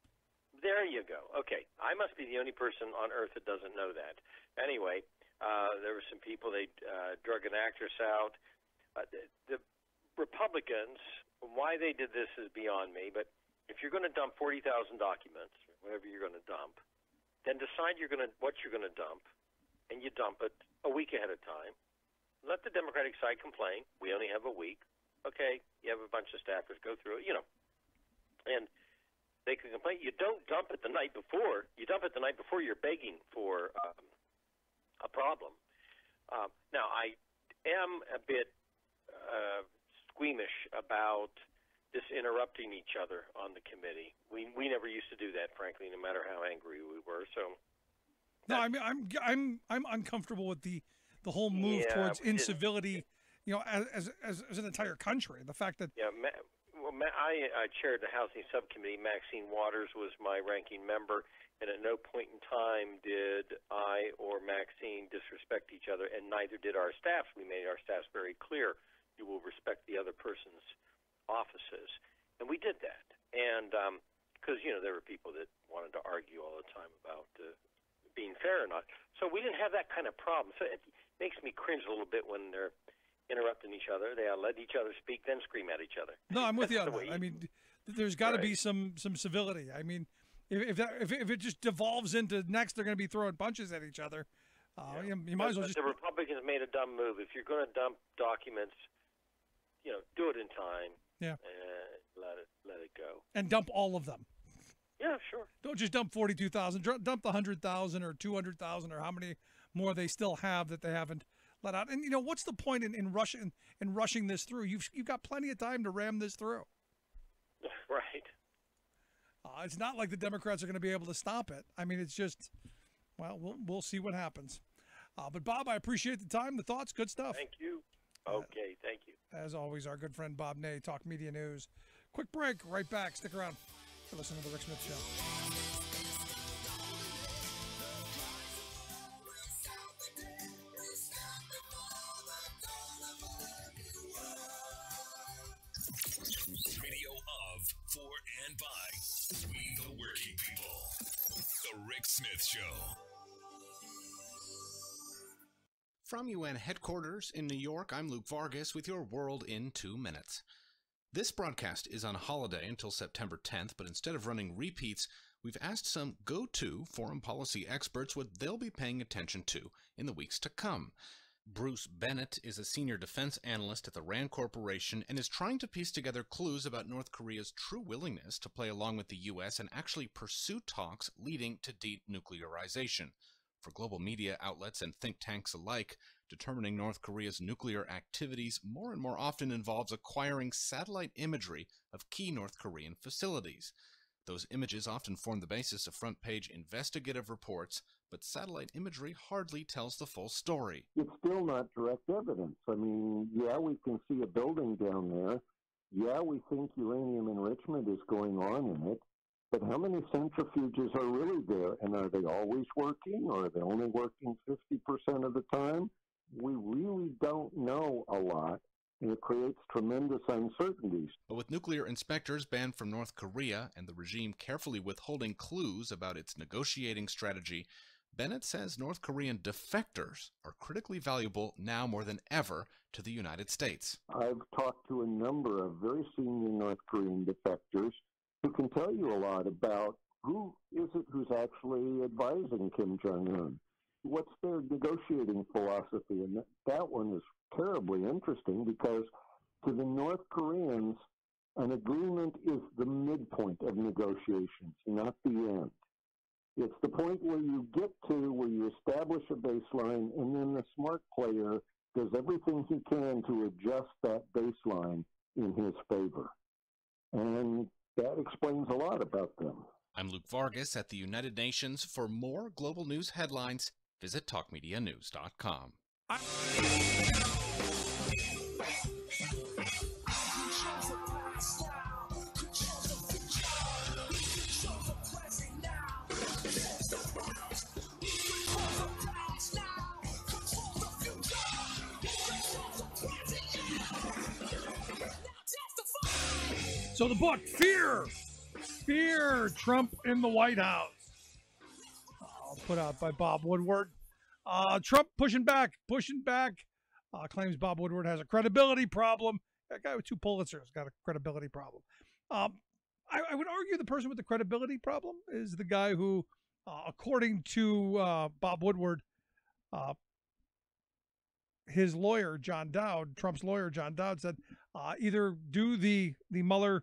There you go. Okay. I must be the only person on earth that doesn't know that. Anyway, there were some people, they drug an actress out. The Republicans, why they did this is beyond me, but if you're going to dump 40,000 documents, whatever you're going to dump, then decide what you're going to dump, and you dump it a week ahead of time. Let the Democratic side complain. We only have a week. Okay, you have a bunch of staffers go through it, and they can complain. You don't dump it the night before. You dump it the night before you're begging for a problem. Now, I am a bit squeamish about this interrupting each other on the committee. We never used to do that, frankly, no matter how angry we were. So, no, I mean, I'm uncomfortable with the whole move towards incivility. As an entire country, the fact that I chaired the housing subcommittee. Maxine Waters was my ranking member, and at no point in time did I or Maxine disrespect each other, and neither did our staffs. We made our staffs very clear: you will respect the other person's offices, and we did that. And because there were people that wanted to argue all the time about being fair or not, so we didn't have that kind of problem. So it makes me cringe a little bit when they're interrupting each other. They let each other speak, then scream at each other. No, I'm with you on that. I mean, there's got to be some civility. I mean, if it just devolves into next, they're going to be throwing punches at each other. You might as well just. The Republicans made a dumb move. If you're going to dump documents, do it in time. Yeah. And let it go. And dump all of them. Yeah, sure. Don't just dump 42,000. Dump the 100,000 or 200,000 or how many more they still have that they haven't let out. And what's the point in rushing this through? You've got plenty of time to ram this through. Right. It's not like the Democrats are going to be able to stop it. I mean, it's just, we'll see what happens. But Bob, I appreciate the time, the thoughts, good stuff. Thank you. Okay, thank you. As always, our good friend Bob Ney, Talk Media News Quick break, right back. Stick around to listen to The Rick Smith Show. Radio of, for, and by we the working people. The Rick Smith Show. From UN headquarters in New York, I'm Luke Vargas with your World in 2 Minutes. This broadcast is on holiday until September 10th, but instead of running repeats, we've asked some go-to foreign policy experts what they'll be paying attention to in the weeks to come. Bruce Bennett is a senior defense analyst at the RAND Corporation and is trying to piece together clues about North Korea's true willingness to play along with the U.S. and actually pursue talks leading to denuclearization. For global media outlets and think tanks alike, determining North Korea's nuclear activities more and more often involves acquiring satellite imagery of key North Korean facilities. Those images often form the basis of front-page investigative reports, but satellite imagery hardly tells the full story. It's still not direct evidence. I mean, yeah, we can see a building down there. Yeah, we think uranium enrichment is going on in it. But how many centrifuges are really there? And are they always working, or are they only working 50% of the time? We really don't know a lot, and it creates tremendous uncertainties. But with nuclear inspectors banned from North Korea and the regime carefully withholding clues about its negotiating strategy, Bennett says North Korean defectors are critically valuable now more than ever to the United States. I've talked to a number of very senior North Korean defectors who can tell you a lot about who is it who's actually advising Kim Jong-un. What's their negotiating philosophy? And that one is terribly interesting because to the North Koreans, an agreement is the midpoint of negotiations, not the end. It's the point where you get to, where you establish a baseline, and then the smart player does everything he can to adjust that baseline in his favor. And that explains a lot about them. I'm Luke Vargas at the United Nations. For more global news headlines, visit talkmedianews.com. So the book, Fear, Trump in the White House, put out by Bob Woodward. Trump pushing back, claims Bob Woodward has a credibility problem. That guy with 2 Pulitzers has got a credibility problem. I would argue the person with the credibility problem is the guy who, according to Bob Woodward, his lawyer, John Dowd, Trump's lawyer, John Dowd, said either do the Mueller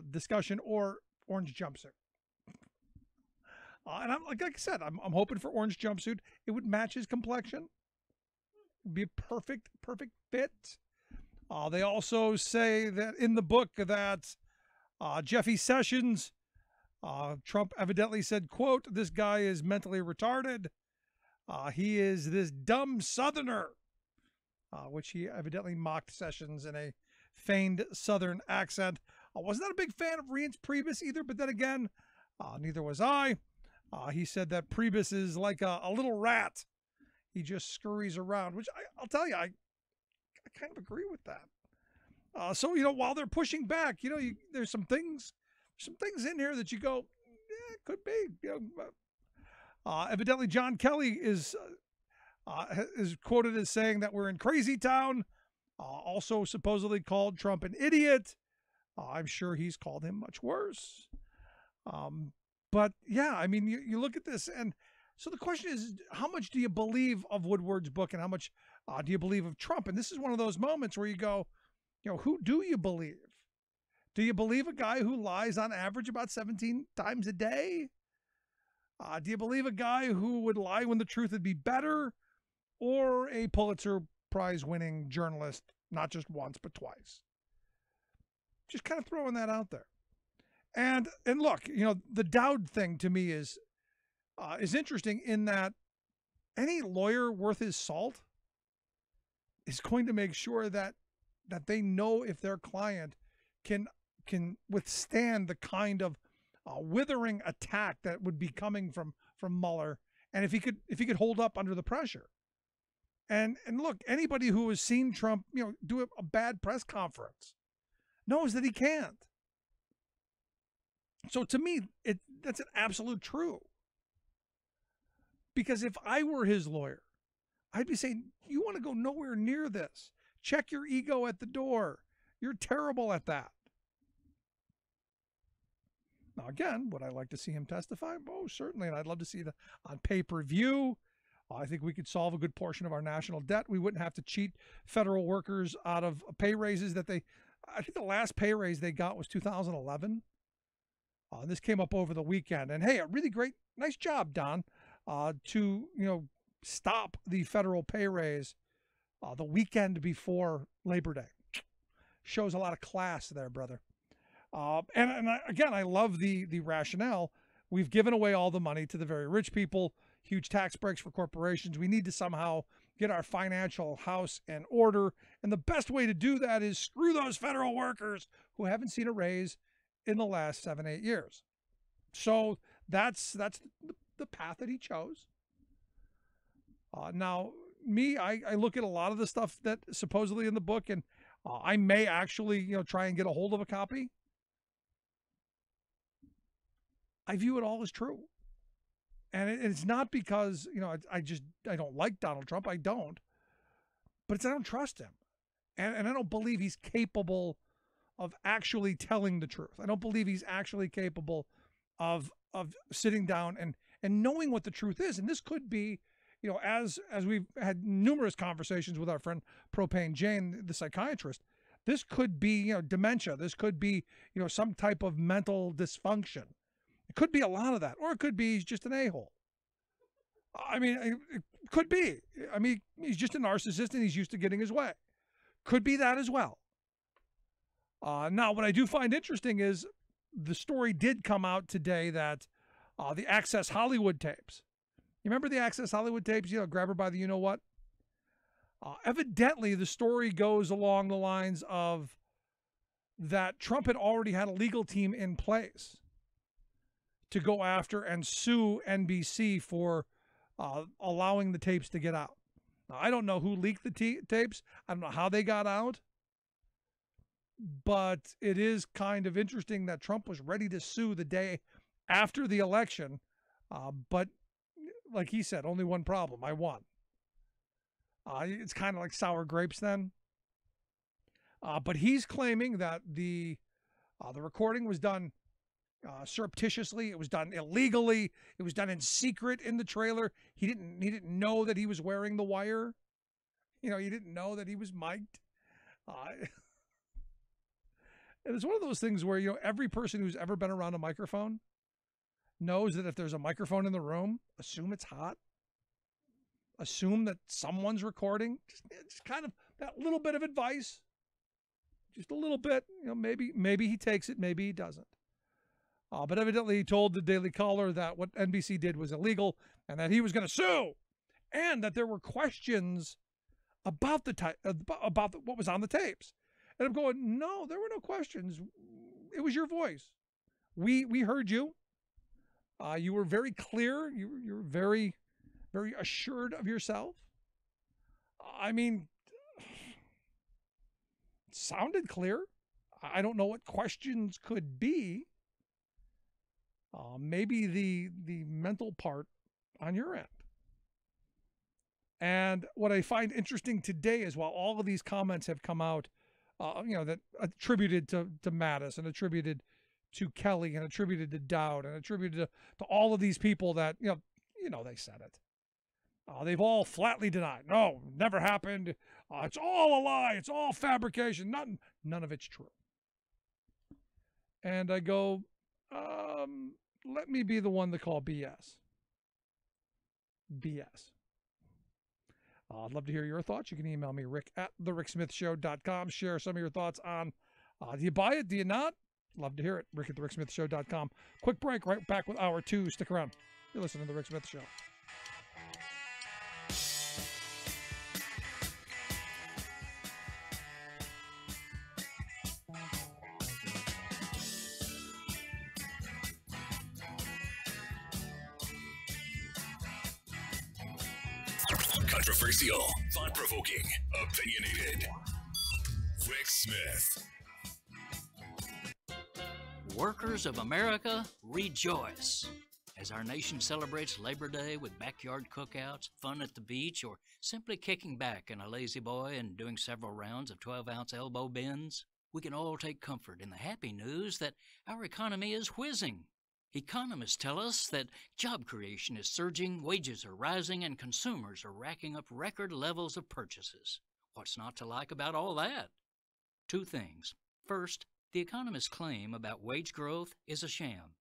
discussion or orange jumpsuit. And I'm like I said, I'm hoping for orange jumpsuit. It would match his complexion. It'd be a perfect fit. They also say that in the book that Jeffy Sessions, Trump evidently said, quote, "This guy is mentally retarded. He is this dumb Southerner," which he evidently mocked Sessions in a feigned Southern accent. I was not a big fan of Reince Priebus either, but then again, neither was I. He said that Priebus is like a little rat. He just scurries around, which I'll tell you, I kind of agree with that. So, while they're pushing back, there's some things in here that you go, yeah, it could be. Evidently, John Kelly is quoted as saying that we're in crazy town. Also supposedly called Trump an idiot. I'm sure he's called him much worse. But yeah, I mean, you look at this, and so the question is, how much do you believe of Woodward's book, and how much do you believe of Trump? And this is one of those moments where you go, who do you believe? Do you believe a guy who lies on average about 17 times a day? Do you believe a guy who would lie when the truth would be better, or a Pulitzer Prize winning journalist, not just once but twice? Just kind of throwing that out there. And look, the Dowd thing to me is interesting in that any lawyer worth his salt is going to make sure that they know if their client can can withstand the kind of withering attack that would be coming from Mueller, and if he could hold up under the pressure. And look, anybody who has seen Trump, do a bad press conference knows that he can't. So to me, that's an absolute true. Because if I were his lawyer, I'd be saying, you want to go nowhere near this. Check your ego at the door. You're terrible at that. Now, again, would I like to see him testify? Oh, certainly. And I'd love to see that on pay-per-view. I think we could solve a good portion of our national debt. We wouldn't have to cheat federal workers out of pay raises that I think the last pay raise they got was 2011. This came up over the weekend. And hey, a really great, nice job, Don, to, stop the federal pay raise the weekend before Labor Day. Shows a lot of class there, brother. Again, I love the rationale. We've given away all the money to the very rich people, huge tax breaks for corporations. We need to somehow get our financial house in order. And the best way to do that is screw those federal workers who haven't seen a raise in the last 7-8 years. So that's the path that he chose. Now, me, I look at a lot of the stuff that supposedly in the book, and I may actually, try and get a hold of a copy. I view it all as true. And it's not because, I don't like Donald Trump. I don't. But it's I don't trust him. And I don't believe he's capable of actually telling the truth. I don't believe he's actually capable of sitting down and knowing what the truth is. And this could be, as we've had numerous conversations with our friend Propane Jane, the psychiatrist, this could be, dementia. This could be, some type of mental dysfunction. It could be a lot of that, or it could be he's just an a-hole. I mean, it could be. I mean, he's just a narcissist and he's used to getting his way. Could be that as well. Now, what I do find interesting is the story did come out today that the Access Hollywood tapes. You remember the Access Hollywood tapes? Grab her by the you-know-what? Evidently, the story goes along the lines of that Trump had already had a legal team in place to go after and sue NBC for allowing the tapes to get out. Now, I don't know who leaked the tapes. I don't know how they got out. But it is kind of interesting that Trump was ready to sue the day after the election. But like he said, only one problem. I won. It's kind of like sour grapes then. But he's claiming that the recording was done surreptitiously. It was done illegally. It was done in secret in the trailer. He didn't know that he was wearing the wire. He didn't know that he was mic'd. And it's one of those things where, every person who's ever been around a microphone knows that if there's a microphone in the room, assume it's hot. Assume that someone's recording. Just kind of that little bit of advice. Just a little bit. Maybe he takes it, maybe he doesn't. But evidently he told the Daily Caller that what NBC did was illegal and that he was going to sue, and that there were questions about what was on the tapes. And I'm going, no, there were no questions. It was your voice. We heard you. You were very clear. You were very, very assured of yourself. I mean, it sounded clear. I don't know what questions could be. Maybe the mental part on your end. And what I find interesting today is while all of these comments have come out, that attributed to Mattis and attributed to Kelly and attributed to Dowd and attributed to all of these people that, they said it. They've all flatly denied. No, never happened. It's all a lie. It's all fabrication. None of it's true. And I go, let me be the one to call BS. BS. I'd love to hear your thoughts. You can email me, rick@thericksmithshow.com. Share some of your thoughts on, do you buy it? Do you not? Love to hear it. rick@thericksmithshow.com. Quick break. Right back with hour 2. Stick around. You're listening to The Rick Smith Show. Controversial, thought-provoking, opinionated. Rick Smith. Workers of America, rejoice! As our nation celebrates Labor Day with backyard cookouts, fun at the beach, or simply kicking back in a lazy boy and doing several rounds of 12-ounce elbow bends, we can all take comfort in the happy news that our economy is whizzing. Economists tell us that job creation is surging, wages are rising, and consumers are racking up record levels of purchases. What's not to like about all that? Two things. First, the economists' claim about wage growth is a sham,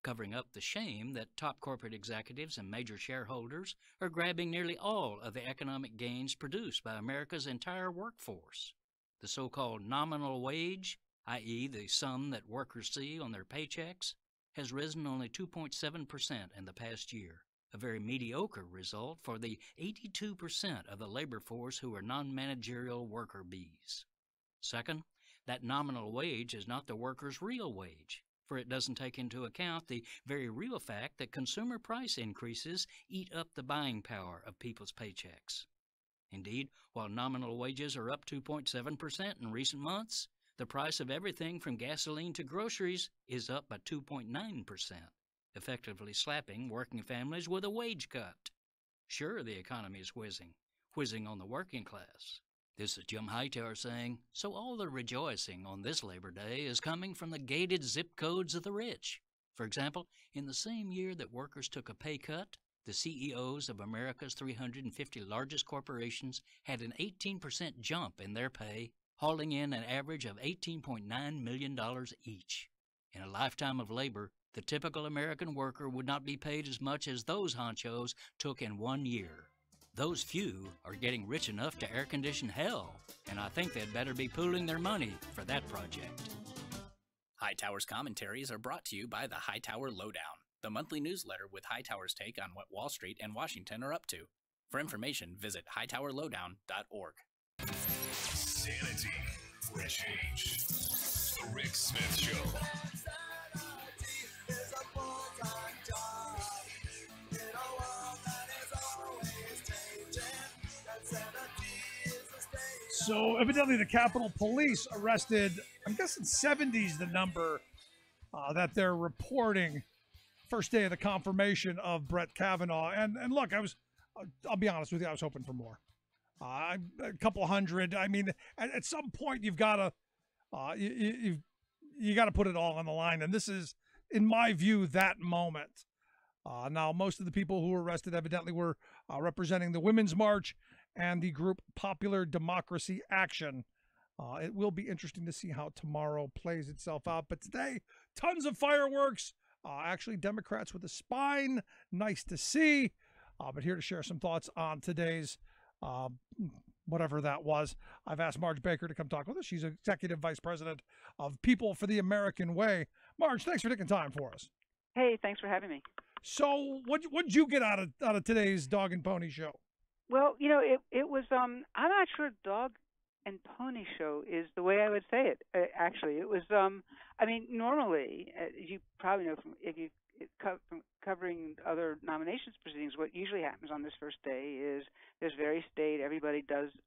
covering up the shame that top corporate executives and major shareholders are grabbing nearly all of the economic gains produced by America's entire workforce. The so-called nominal wage, i.e. the sum that workers see on their paychecks, has risen only 2.7% in the past year, a very mediocre result for the 82% of the labor force who are non-managerial worker bees. Second, that nominal wage is not the worker's real wage, for it doesn't take into account the very real fact that consumer price increases eat up the buying power of people's paychecks. Indeed, while nominal wages are up 2.7% in recent months, the price of everything from gasoline to groceries is up by 2.9%, effectively slapping working families with a wage cut. Sure, the economy is whizzing on the working class. This is Jim Hightower saying, so all the rejoicing on this Labor Day is coming from the gated zip codes of the rich. For example, in the same year that workers took a pay cut, the CEOs of America's 350 largest corporations had an 18% jump in their pay, hauling in an average of $18.9 million each. In a lifetime of labor, the typical American worker would not be paid as much as those honchos took in 1 year. Those few are getting rich enough to air-condition hell, and I think they'd better be pooling their money for that project. Hightower's commentaries are brought to you by the Hightower Lowdown, the monthly newsletter with Hightower's take on what Wall Street and Washington are up to. For information, visit hightowerlowdown.org. Sanity for a change. The Rick Smith Show. So evidently the Capitol Police arrested, I'm guessing 70's the number that they're reporting first day of the confirmation of Brett Kavanaugh. And look, I'll be honest with you, I was hoping for more. A couple hundred. I mean, at some point you've got to you got to put it all on the line. And this is, in my view, that moment. Now, most of the people who were arrested evidently were representing the Women's March and the group Popular Democracy Action. It will be interesting to see how tomorrow plays itself out. But today, tons of fireworks. Actually, Democrats with a spine. Nice to see. But here to share some thoughts on today's whatever that was. I've asked Marge Baker to come talk with us. She's Executive Vice President of People for the American Way. Marge, thanks for taking time for us. Hey, thanks for having me. So what'd you get out of today's Dog and Pony show? Well, you know, it was, I'm not sure Dog and Pony show is the way I would say it. Actually, it was, I mean, normally, as you probably know from from covering other nominations proceedings, what usually happens on this first day is there's various state,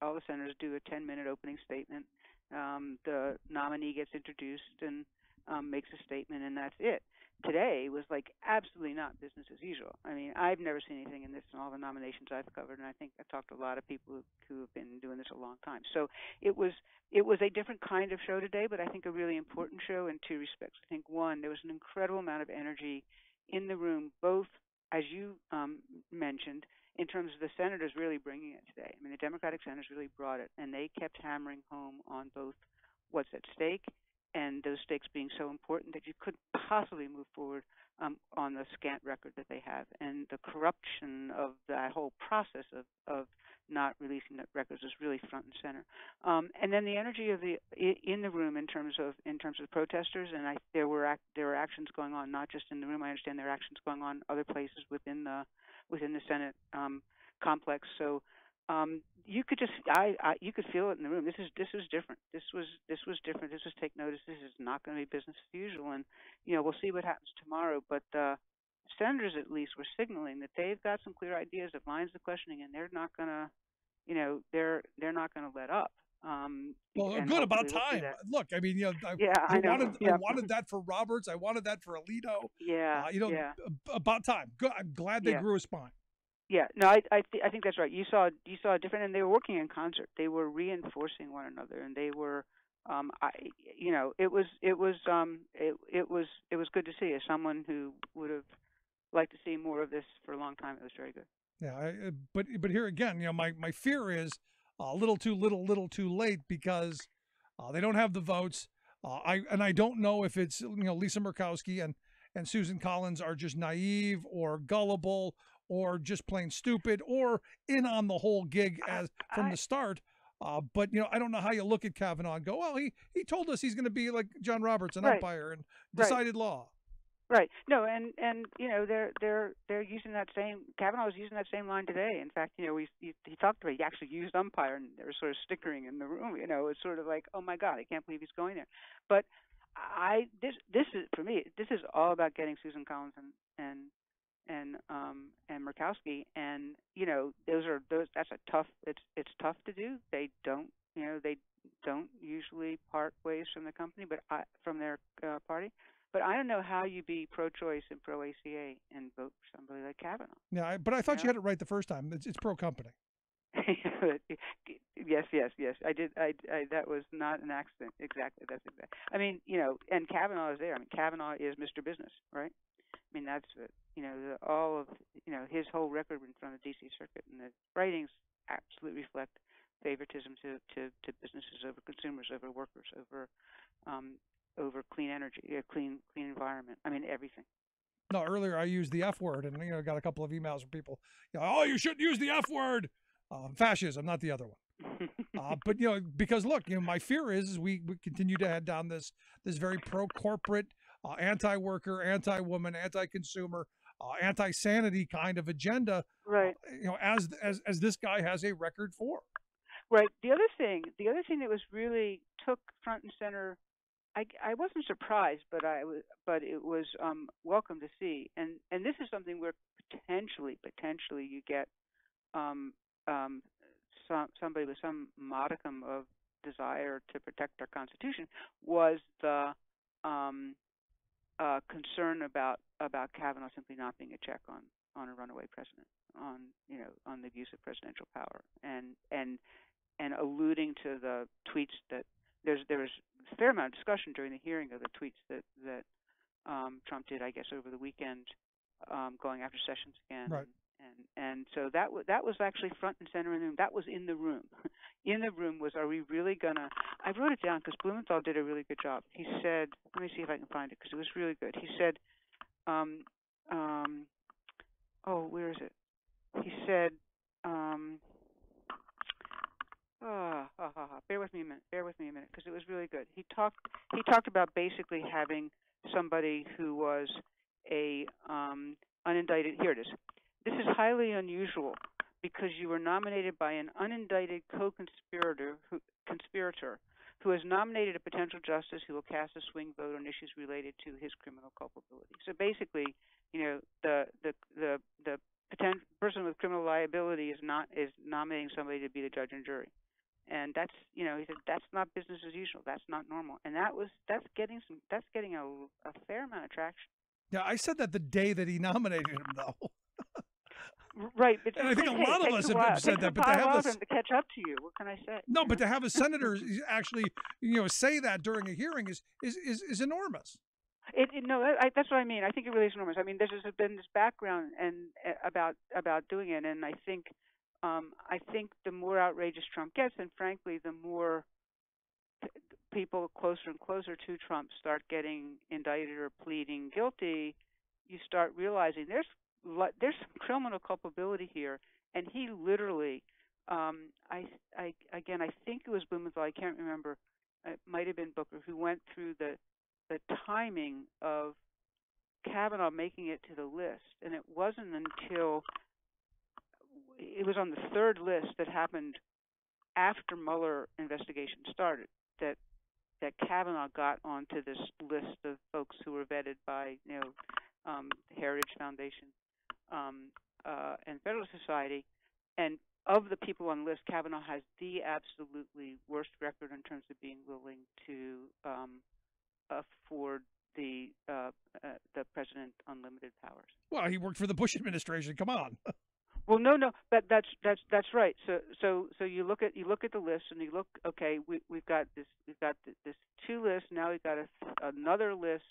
all the senators do a 10-minute opening statement. The nominee gets introduced and makes a statement, and that's it. Today was like absolutely not business as usual. I mean, I've never seen anything in this in all the nominations I've covered, and I think I've talked to a lot of people who have been doing this a long time. So it was a different kind of show today, but I think a really important show in two respects. I think, one, there was an incredible amount of energy in the room, both, as you mentioned, in terms of the senators really bringing it today. I mean, the Democratic senators really brought it, and they kept hammering home on both what's at stake and those stakes being so important that you couldn't possibly move forward on the scant record that they have. And the corruption of that whole process of not releasing the records is really front and center. And then the energy of in the room in terms of the protesters, and there were actions going on not just in the room. I understand there are actions going on other places within the Senate complex. So you could just you could feel it in the room. This was different. This was different. This was take notice. This is not going to be business as usual. And we'll see what happens tomorrow. But senators at least were signaling that they've got some clear ideas of lines of questioning, and they're not going to they're not going to let up. Well, and good, about hopefully they'll do time. that. Look, I mean, I know. I wanted that for Roberts. I wanted that for Alito. Yeah. About time. Good. I'm glad they grew a spine. Yeah, no, I think that's right. You saw a different, and they were working in concert. They were reinforcing one another, and they were, it was good to see. As someone who would have liked to see more of this for a long time, it was very good. Yeah, but here again, my fear is a little too late because they don't have the votes. I don't know if it's Lisa Murkowski and Susan Collins are just naive or gullible or just plain stupid or in on the whole gig from the start. But I don't know how you look at Kavanaugh and go, well, he told us he's going to be like John Roberts, an umpire, and decided law. Right. No, and they're using that same. Kavanaugh was using that same line today. In fact, he talked about, he actually used umpire, and they were sort of snickering in the room. It's sort of like, oh my God, I can't believe he's going there. But this is, for me, this is all about getting Susan Collins and Murkowski, and that's a tough. It's tough to do. They don't usually part ways from the company, but from their party. But I don't know how you be pro-choice and pro-ACA and vote for somebody like Kavanaugh. Yeah, but I thought you had it right the first time. It's pro-company. Yes. I did. That was not an accident. Exactly. That's exactly. I mean, and Kavanaugh is there. I mean, Kavanaugh is Mr. Business, right? I mean, that's all of his whole record in front of the D.C. Circuit, and the writings absolutely reflect favoritism to businesses over consumers, over workers, over clean energy, clean environment. I mean, everything. No, earlier I used the F word, and got a couple of emails from people. Oh, you shouldn't use the F word. Fascism, not the other one. But because look, my fear is we continue to head down this very pro-corporate, anti-worker, anti-woman, anti-consumer, anti-sanity kind of agenda. Right. As this guy has a record for. Right. The other thing that was really took front and center. I wasn't surprised, but it was welcome to see, and this is something where potentially you get somebody with some modicum of desire to protect our Constitution, was the concern about Kavanaugh simply not being a check on a runaway president, on the use of presidential power, and alluding to the tweets that there was a fair amount of discussion during the hearing of the tweets that Trump did, I guess, over the weekend, going after Sessions again. Right. And so that was actually front and center in the room. That was in the room. In the room was, are we really gonna? I wrote it down because Blumenthal did a really good job. He said, let me see if I can find it because it was really good. He said, where is it? He said, bear with me a minute, because it was really good. He talked about basically having somebody who was a unindicted. Here it is. This is highly unusual because you were nominated by an unindicted co-conspirator who has nominated a potential justice who will cast a swing vote on issues related to his criminal culpability. So basically, the potential person with criminal liability is nominating somebody to be the judge and jury. And that's, he said, that's not business as usual. That's not normal. And that's getting a fair amount of traction. Yeah, I said that the day that he nominated him, though. Right, but and I think a lot of us have said that. But to have to catch up to you, what can I say? No, but to have a senator actually, say that during a hearing is enormous. That's what I mean. I think it really is enormous. I mean, there's been this background and about doing it, and I think the more outrageous Trump gets, and frankly, the more people closer and closer to Trump start getting indicted or pleading guilty, you start realizing there's some criminal culpability here, and he literally, I think it was Blumenthal, I can't remember, it might have been Booker, who went through the timing of Kavanaugh making it to the list, and it wasn't until it was on the third list that happened after Mueller investigation started that Kavanaugh got onto this list of folks who were vetted by the Heritage Foundation and Federalist Society, and of the people on the list, Kavanaugh has the absolutely worst record in terms of being willing to afford the president unlimited powers. Well, he worked for the Bush administration. Come on. Well, no, but that's right. So you look at the list and you look. Okay, we've got this 2 lists. Now we've got another list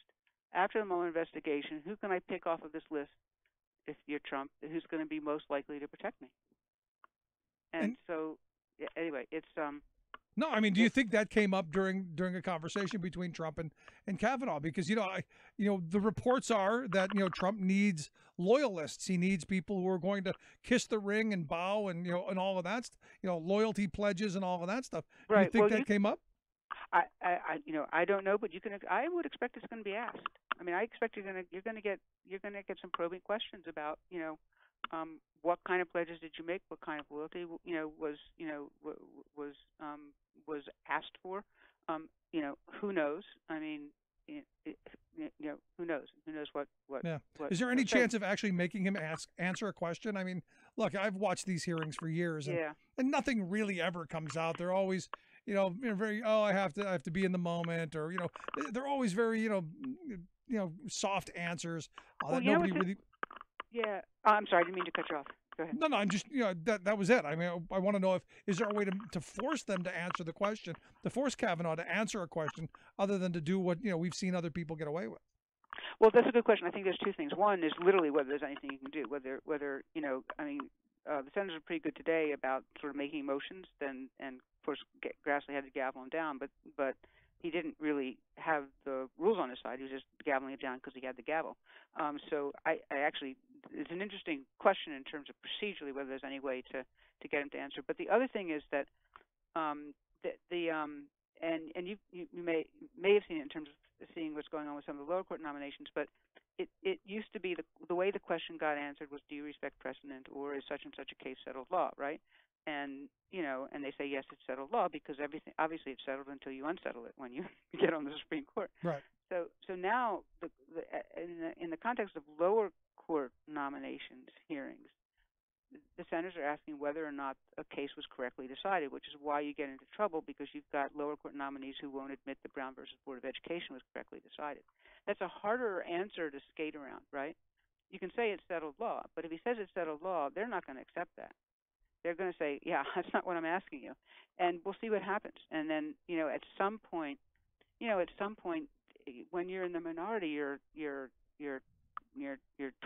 after the Mueller investigation. Who can I pick off of this list? If you're Trump, who's going to be most likely to protect me? And so, anyway, it's No, I mean, do you think that came up during a conversation between Trump and Kavanaugh? Because the reports are that Trump needs loyalists. He needs people who are going to kiss the ring and bow and and all of that, loyalty pledges and all of that stuff. Right. Do you think that came up? I don't know, but I would expect it's going to be asked. I mean, I expect you're going to get some probing questions about what kind of pledges did you make? What kind of loyalty was asked for? Who knows? I mean, who knows? Who knows what? Yeah. What, Is there any chance of actually making him answer a question? I mean, look, I've watched these hearings for years, and nothing really ever comes out. They're always, very I have to be in the moment, or they're always very soft answers that nobody really. Yeah, I'm sorry, I didn't mean to cut you off. Go ahead. No, I'm just that was it. I mean, I want to know is there a way to force them to answer the question, to force Kavanaugh to answer a question, other than to do what we've seen other people get away with. Well, that's a good question. I think there's 2 things. One is literally whether there's anything you can do. Whether the senators are pretty good today about sort of making motions. And of course Grassley had to gavel him down, but he didn't really have the rules on his side. He was just gaveling it down because he had the gavel. So I actually, it's an interesting question in terms of procedurally whether there's any way to get him to answer. But the other thing is that and you may have seen it in terms of seeing what's going on with some of the lower court nominations, but it used to be the way the question got answered was, do you respect precedent, or is such and such a case settled law, right? And and they say yes, it's settled law, because everything obviously it's settled until you unsettle it when you get on the Supreme Court. Right. So now in the context of lower court nominations hearings, the senators are asking whether or not a case was correctly decided, which is why you get into trouble, because you've got lower court nominees who won't admit that Brown versus Board of Education was correctly decided. That's a harder answer to skate around, right? You can say it's settled law, but if he says it's settled law, they're not going to accept that. They're going to say, yeah, that's not what I'm asking you. And we'll see what happens. And then, at some point, when you're in the minority, your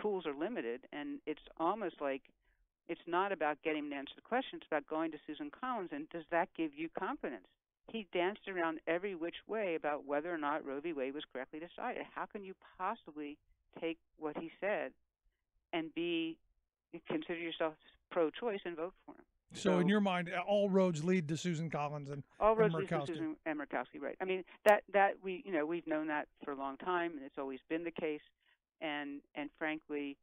tools are limited, and it's almost like it's not about getting him to answer the question. It's about going to Susan Collins, and does that give you confidence? He danced around every which way about whether or not Roe v. Wade was correctly decided. How can you possibly take what he said and consider yourself pro-choice and vote for him? So in your mind, all roads lead to Susan Collins and all roads and lead to Susan and Murkowski, right? I mean that we've known that for a long time, and it's always been the case. And frankly,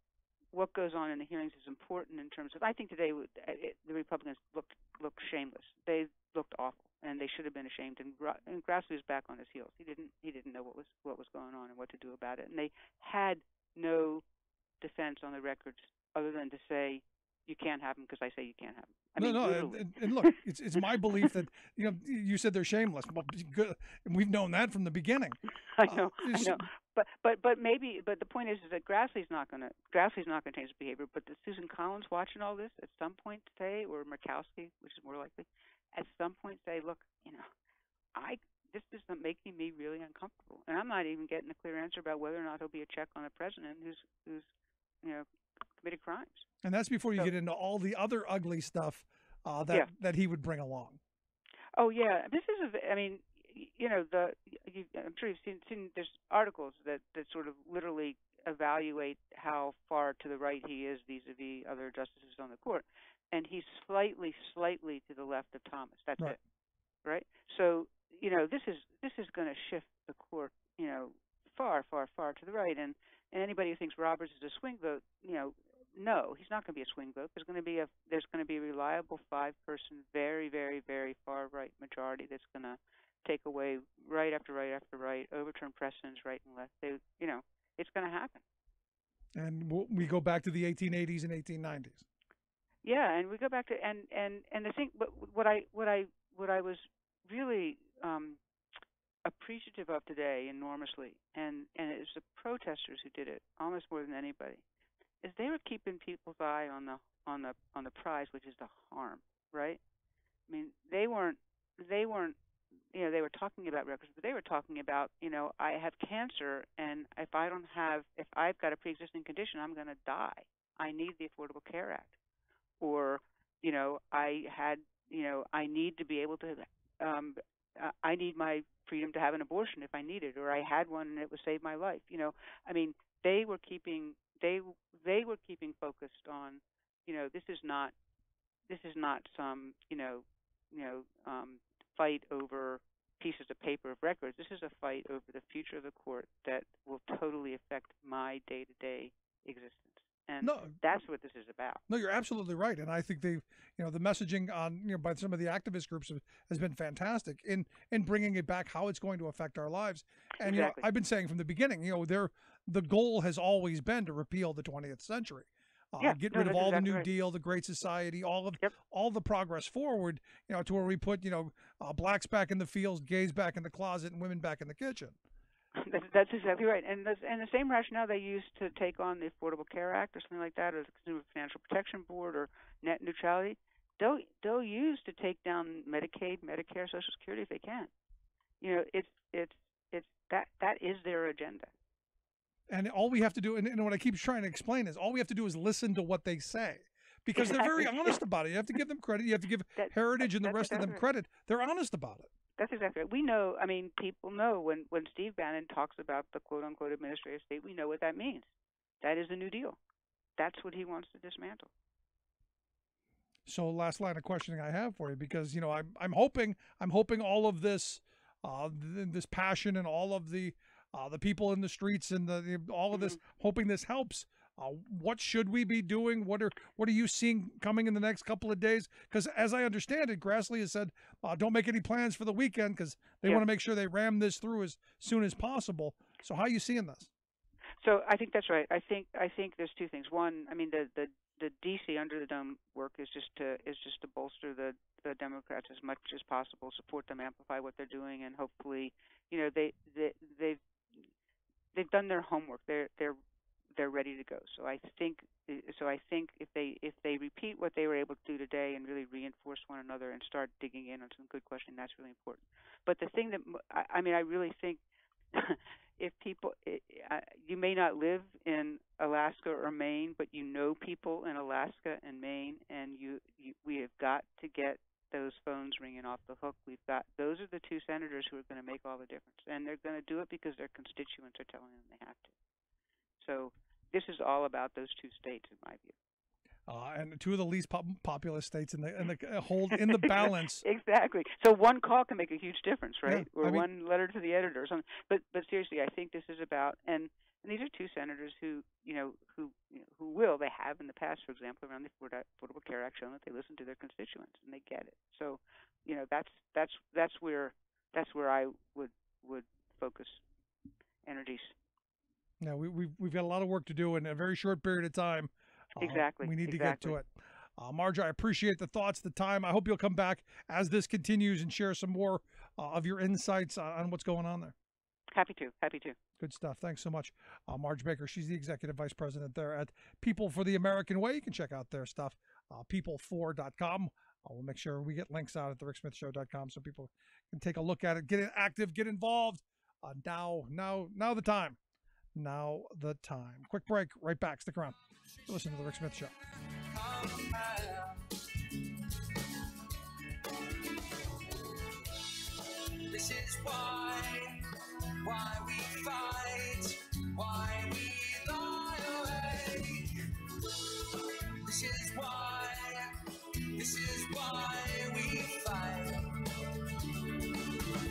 what goes on in the hearings is important in terms of. I think today the Republicans looked shameless. They looked awful, and they should have been ashamed. And Grassley was back on his heels. He didn't know what was going on and what to do about it. And they had no defense on the records other than to say, you can't have them because I say you can't have them. And look, it's my belief that you said they're shameless. Well, good, and we've known that from the beginning. I know. But the point is that Grassley's not going to change his behavior. But does Susan Collins watching all this at some point say, or Murkowski, which is more likely, at some point say, look, this is making me really uncomfortable, and I'm not even getting a clear answer about whether or not there'll be a check on a president who's committed crimes. And that's before you get into all the other ugly stuff that he would bring along. Oh yeah, this is I'm sure you've seen there's articles that sort of literally evaluate how far to the right he is vis-a-vis other justices on the court, and he's slightly to the left of Thomas. That's right. It, right? So this is going to shift the court far to the right, and anybody who thinks Roberts is a swing vote, no, he's not going to be a swing vote. There's going to be a reliable 5-person, very, very, very far right majority that's going to take away right after right, overturn precedents right and left. It's going to happen. And we go back to the 1880s and 1890s. Yeah, and we go back to and the thing, but what I was really appreciative of today enormously, and it was the protesters who did it almost more than anybody, is they were keeping people's eye on the prize, which is the harm, right? I mean, they weren't you know, they were talking about records, but they were talking about, you know, I have cancer, and if I've got a pre-existing condition, I'm going to die. I need the Affordable Care Act. Or, you know, I need to be able to, I need my freedom to have an abortion if I need it, or I had one and it would save my life. You know, I mean, they were keeping focused on, you know, this is not some, fight over pieces of paper of records. This is a fight over the future of the court that will totally affect my day-to-day existence. And that's what this is about. No, you're absolutely right. And I think they've, you know, the messaging on, you know, by some of the activist groups has been fantastic in bringing it back, how it's going to affect our lives. And, you know, I've been saying from the beginning, you know, the goal has always been to repeal the 20th century. Get rid of all the New Deal, the Great Society, all the progress forward, you know, to where we put, you know, blacks back in the fields, gays back in the closet, and women back in the kitchen. That's exactly right. And the same rationale they used to take on the Affordable Care Act or something like that, or the Consumer Financial Protection Board, or net neutrality, they'll use to take down Medicaid, Medicare, Social Security if they can. You know, it's that is their agenda. And all we have to do, and what I keep trying to explain is, all we have to do is listen to what they say, because they're very honest about it. You have to give them credit. You have to give Heritage and the rest of them credit. They're honest about it. That's exactly right. We know, I mean, people know when Steve Bannon talks about the quote-unquote administrative state, we know what that means. That is the New Deal. That's what he wants to dismantle. So last line of questioning I have for you, because, you know, I'm hoping all of this, this passion and all of the people in the streets and all of this, hoping this helps. What should we be doing? What are you seeing coming in the next couple of days? Because as I understand it, Grassley has said, don't make any plans for the weekend because they want to make sure they ram this through as soon as possible. So how are you seeing this? So I think that's right. I think there's two things. One, I mean, the DC under the dome work is just to bolster the Democrats as much as possible, support them, amplify what they're doing, and hopefully, you know, they've done their homework. They're ready to go. So I think if they repeat what they were able to do today and really reinforce one another and start digging in on some good questioning, that's really important. But the thing that I really think if people, you may not live in Alaska or Maine, but you know people in Alaska and Maine, and we have got to get those phones ringing off the hook. Those are the two senators who are going to make all the difference, and they're going to do it because their constituents are telling them they have to. So this is all about those two states, in my view. And two of the least populous states in the balance. Exactly. So one call can make a huge difference, right? Yeah, or one letter to the editor or something. But seriously, I think this is about, and these are two senators who will, they have in the past, for example, around the Affordable Care Act, shown that they listen to their constituents and they get it. So, you know, that's where I would focus energies. Yeah, we've got a lot of work to do in a very short period of time. Exactly. We need to get to it. Marge, I appreciate the thoughts, the time. I hope you'll come back as this continues and share some more of your insights on what's going on there. Happy to. Good stuff. Thanks so much. Marge Baker, she's the Executive Vice President there at People for the American Way. You can check out their stuff, people4.com. We'll make sure we get links out at thericksmithshow.com so people can take a look at it, get active, get involved. Now the time. Now the time. Quick break. Right back. Stick around. Listen to The Rick Smith Show. This is why we fight, why we lie awake. This is why we fight.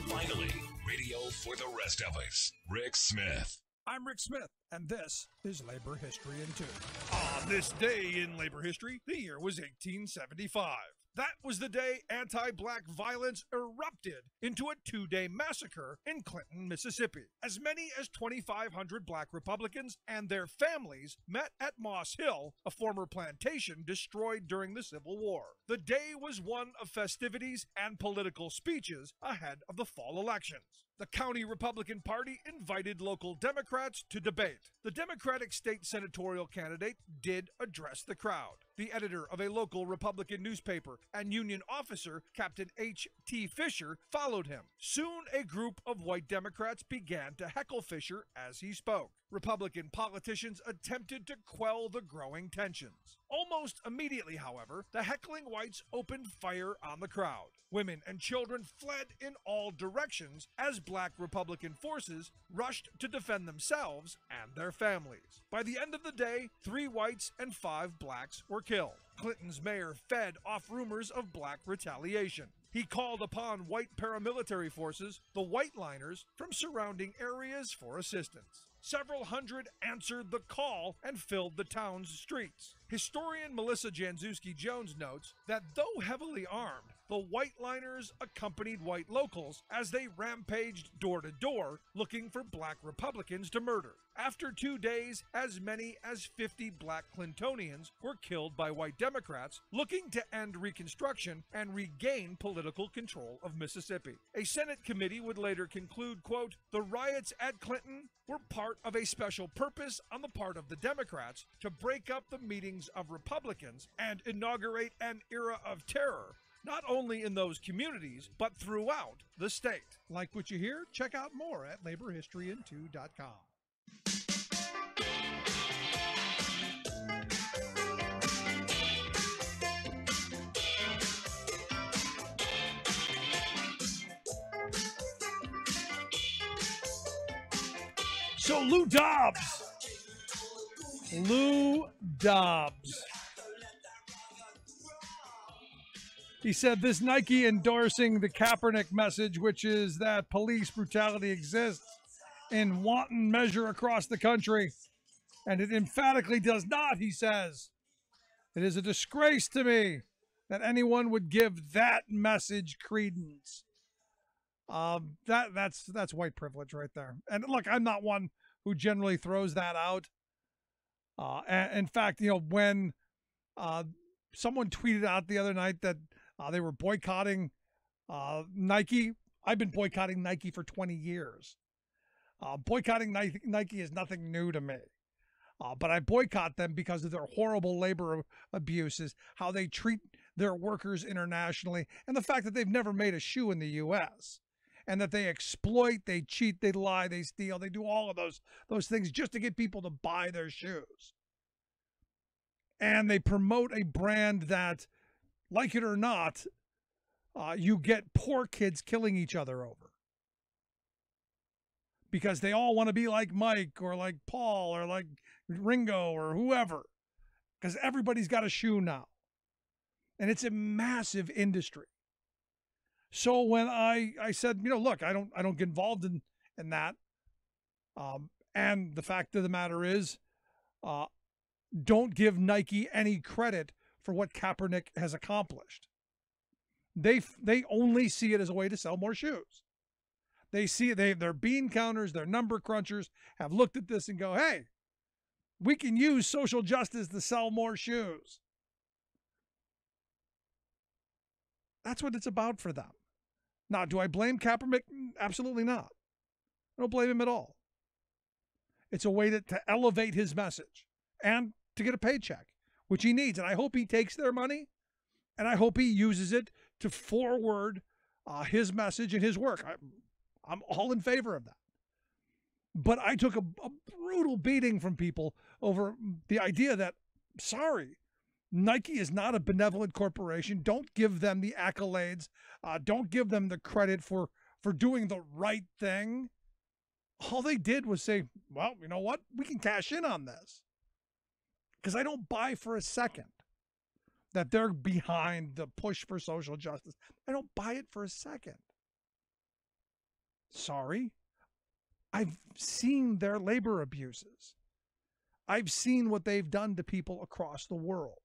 Finally, radio for the rest of us. Rick Smith. I'm Rick Smith, and this is Labor History in 2. On this day in labor history, the year was 1875. That was the day anti-black violence erupted into a two-day massacre in Clinton, Mississippi. As many as 2,500 black Republicans and their families met at Moss Hill, a former plantation destroyed during the Civil War. The day was one of festivities and political speeches ahead of the fall elections. The county Republican Party invited local Democrats to debate. The Democratic state senatorial candidate did address the crowd. The editor of a local Republican newspaper and Union officer, Captain H.T. Fisher, followed him. Soon a group of white Democrats began to heckle Fisher as he spoke. Republican politicians attempted to quell the growing tensions. Almost immediately, however, the heckling whites opened fire on the crowd. Women and children fled in all directions as black Republican forces rushed to defend themselves and their families. By the end of the day, 3 whites and 5 blacks were killed. Clinton's mayor fed off rumors of black retaliation. He called upon white paramilitary forces, the Whiteliners, from surrounding areas for assistance. Several hundred answered the call and filled the town's streets. Historian Melissa Janczewski-Jones notes that though heavily armed, the Whiteliners accompanied white locals as they rampaged door to door looking for black Republicans to murder. After 2 days, as many as 50 black Clintonians were killed by white Democrats looking to end Reconstruction and regain political control of Mississippi. A Senate committee would later conclude, quote, "The riots at Clinton were part of a special purpose on the part of the Democrats to break up the meetings of Republicans and inaugurate an era of terror, not only in those communities, but throughout the state." Like what you hear? Check out more at laborhistoryin2.com. So Lou Dobbs. He said this Nike endorsing the Kaepernick message, which is that police brutality exists in wanton measure across the country. And it emphatically does not, he says. It is a disgrace to me that anyone would give that message credence. That's white privilege right there. And look, I'm not one who generally throws that out. In fact, when someone tweeted out the other night that they were boycotting Nike, I've been boycotting Nike for 20 years. Boycotting Nike is nothing new to me. But I boycott them because of their horrible labor abuses, how they treat their workers internationally, and the fact that they've never made a shoe in the U.S., and that they exploit, they cheat, they lie, they steal, they do all of those things just to get people to buy their shoes. And they promote a brand that, like it or not, you get poor kids killing each other over. Because they all want to be like Mike or like Paul or like Ringo or whoever. Because everybody's got a shoe now. And it's a massive industry. So when I said, look, I don't get involved in that. And the fact of the matter is, don't give Nike any credit for what Kaepernick has accomplished. They only see it as a way to sell more shoes. They see their bean counters, their number crunchers have looked at this and go, hey, we can use social justice to sell more shoes. That's what it's about for them. Now, do I blame Kaepernick? Absolutely not. I don't blame him at all. It's a way to elevate his message and to get a paycheck, which he needs. And I hope he takes their money, and I hope he uses it to forward his message and his work. I'm all in favor of that. But I took a brutal beating from people over the idea that, sorry, Nike is not a benevolent corporation. Don't give them the accolades. Don't give them the credit for doing the right thing. All they did was say, well, you know what? We can cash in on this. Because I don't buy for a second that they're behind the push for social justice. I don't buy it for a second. Sorry. I've seen their labor abuses. I've seen what they've done to people across the world.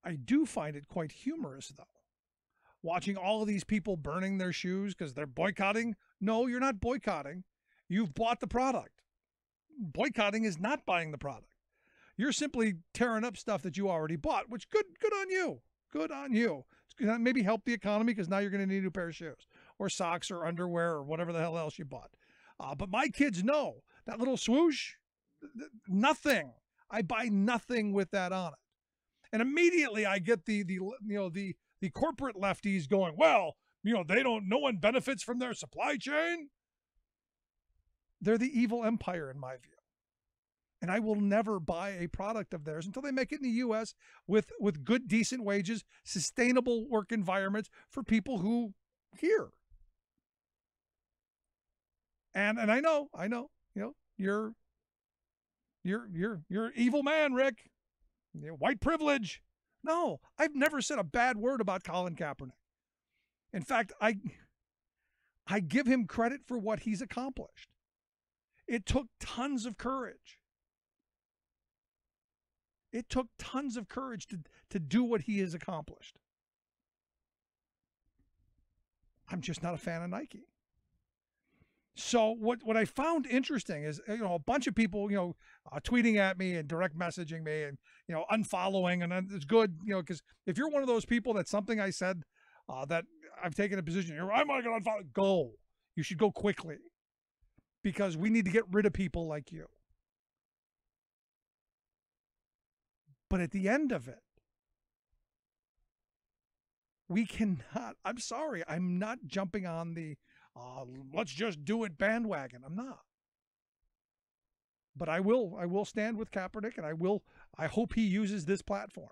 I do find it quite humorous, though. Watching all of these people burning their shoes because they're boycotting. No, you're not boycotting. You've bought the product. Boycotting is not buying the product. You're simply tearing up stuff that you already bought, which good on you. Good on you. It's gonna maybe help the economy because now you're going to need a new pair of shoes or socks or underwear or whatever the hell else you bought. But my kids know that little swoosh, nothing. I buy nothing with that on it. And immediately I get the corporate lefties going, well, no one benefits from their supply chain. They're the evil empire in my view. And I will never buy a product of theirs until they make it in the U.S. with good, decent wages, sustainable work environments for people who here. And I know, you're evil man, Rick. White privilege. No, I've never said a bad word about Colin Kaepernick. In fact, I give him credit for what he's accomplished. It took tons of courage. It took tons of courage to do what he has accomplished. I'm just not a fan of Nike. So what I found interesting is, a bunch of people, tweeting at me and direct messaging me and, unfollowing. And it's good, because if you're one of those people that something I said that I've taken a position, I'm not going to unfollow, go. You should go quickly because we need to get rid of people like you. But at the end of it, we cannot, I'm sorry, I'm not jumping on the let's just do it bandwagon. I'm not. But I will stand with Kaepernick, and I hope he uses this platform.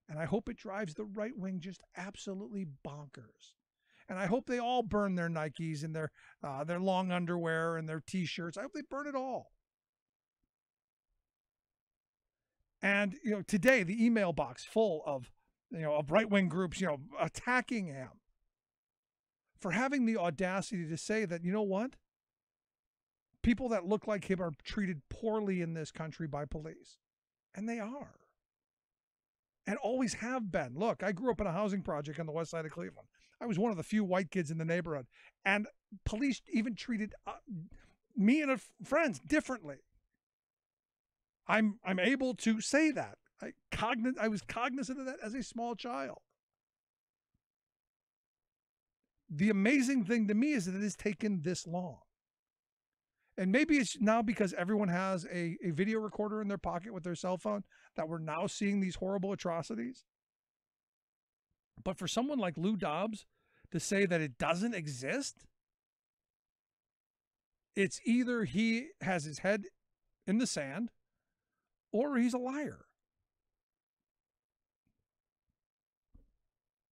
And I hope it drives the right wing just absolutely bonkers. And I hope they all burn their Nikes and their long underwear and their T-shirts. I hope they burn it all. And, today the email box full of right-wing groups, attacking him for having the audacity to say that, you know what? People that look like him are treated poorly in this country by police. And they are. And always have been. Look, I grew up in a housing project on the west side of Cleveland. I was one of the few white kids in the neighborhood. And police even treated me and friends differently. I'm able to say that. I was cognizant of that as a small child. The amazing thing to me is that it has taken this long. And maybe it's now because everyone has a video recorder in their pocket with their cell phone that we're now seeing these horrible atrocities. But for someone like Lou Dobbs to say that it doesn't exist, it's either he has his head in the sand or he's a liar.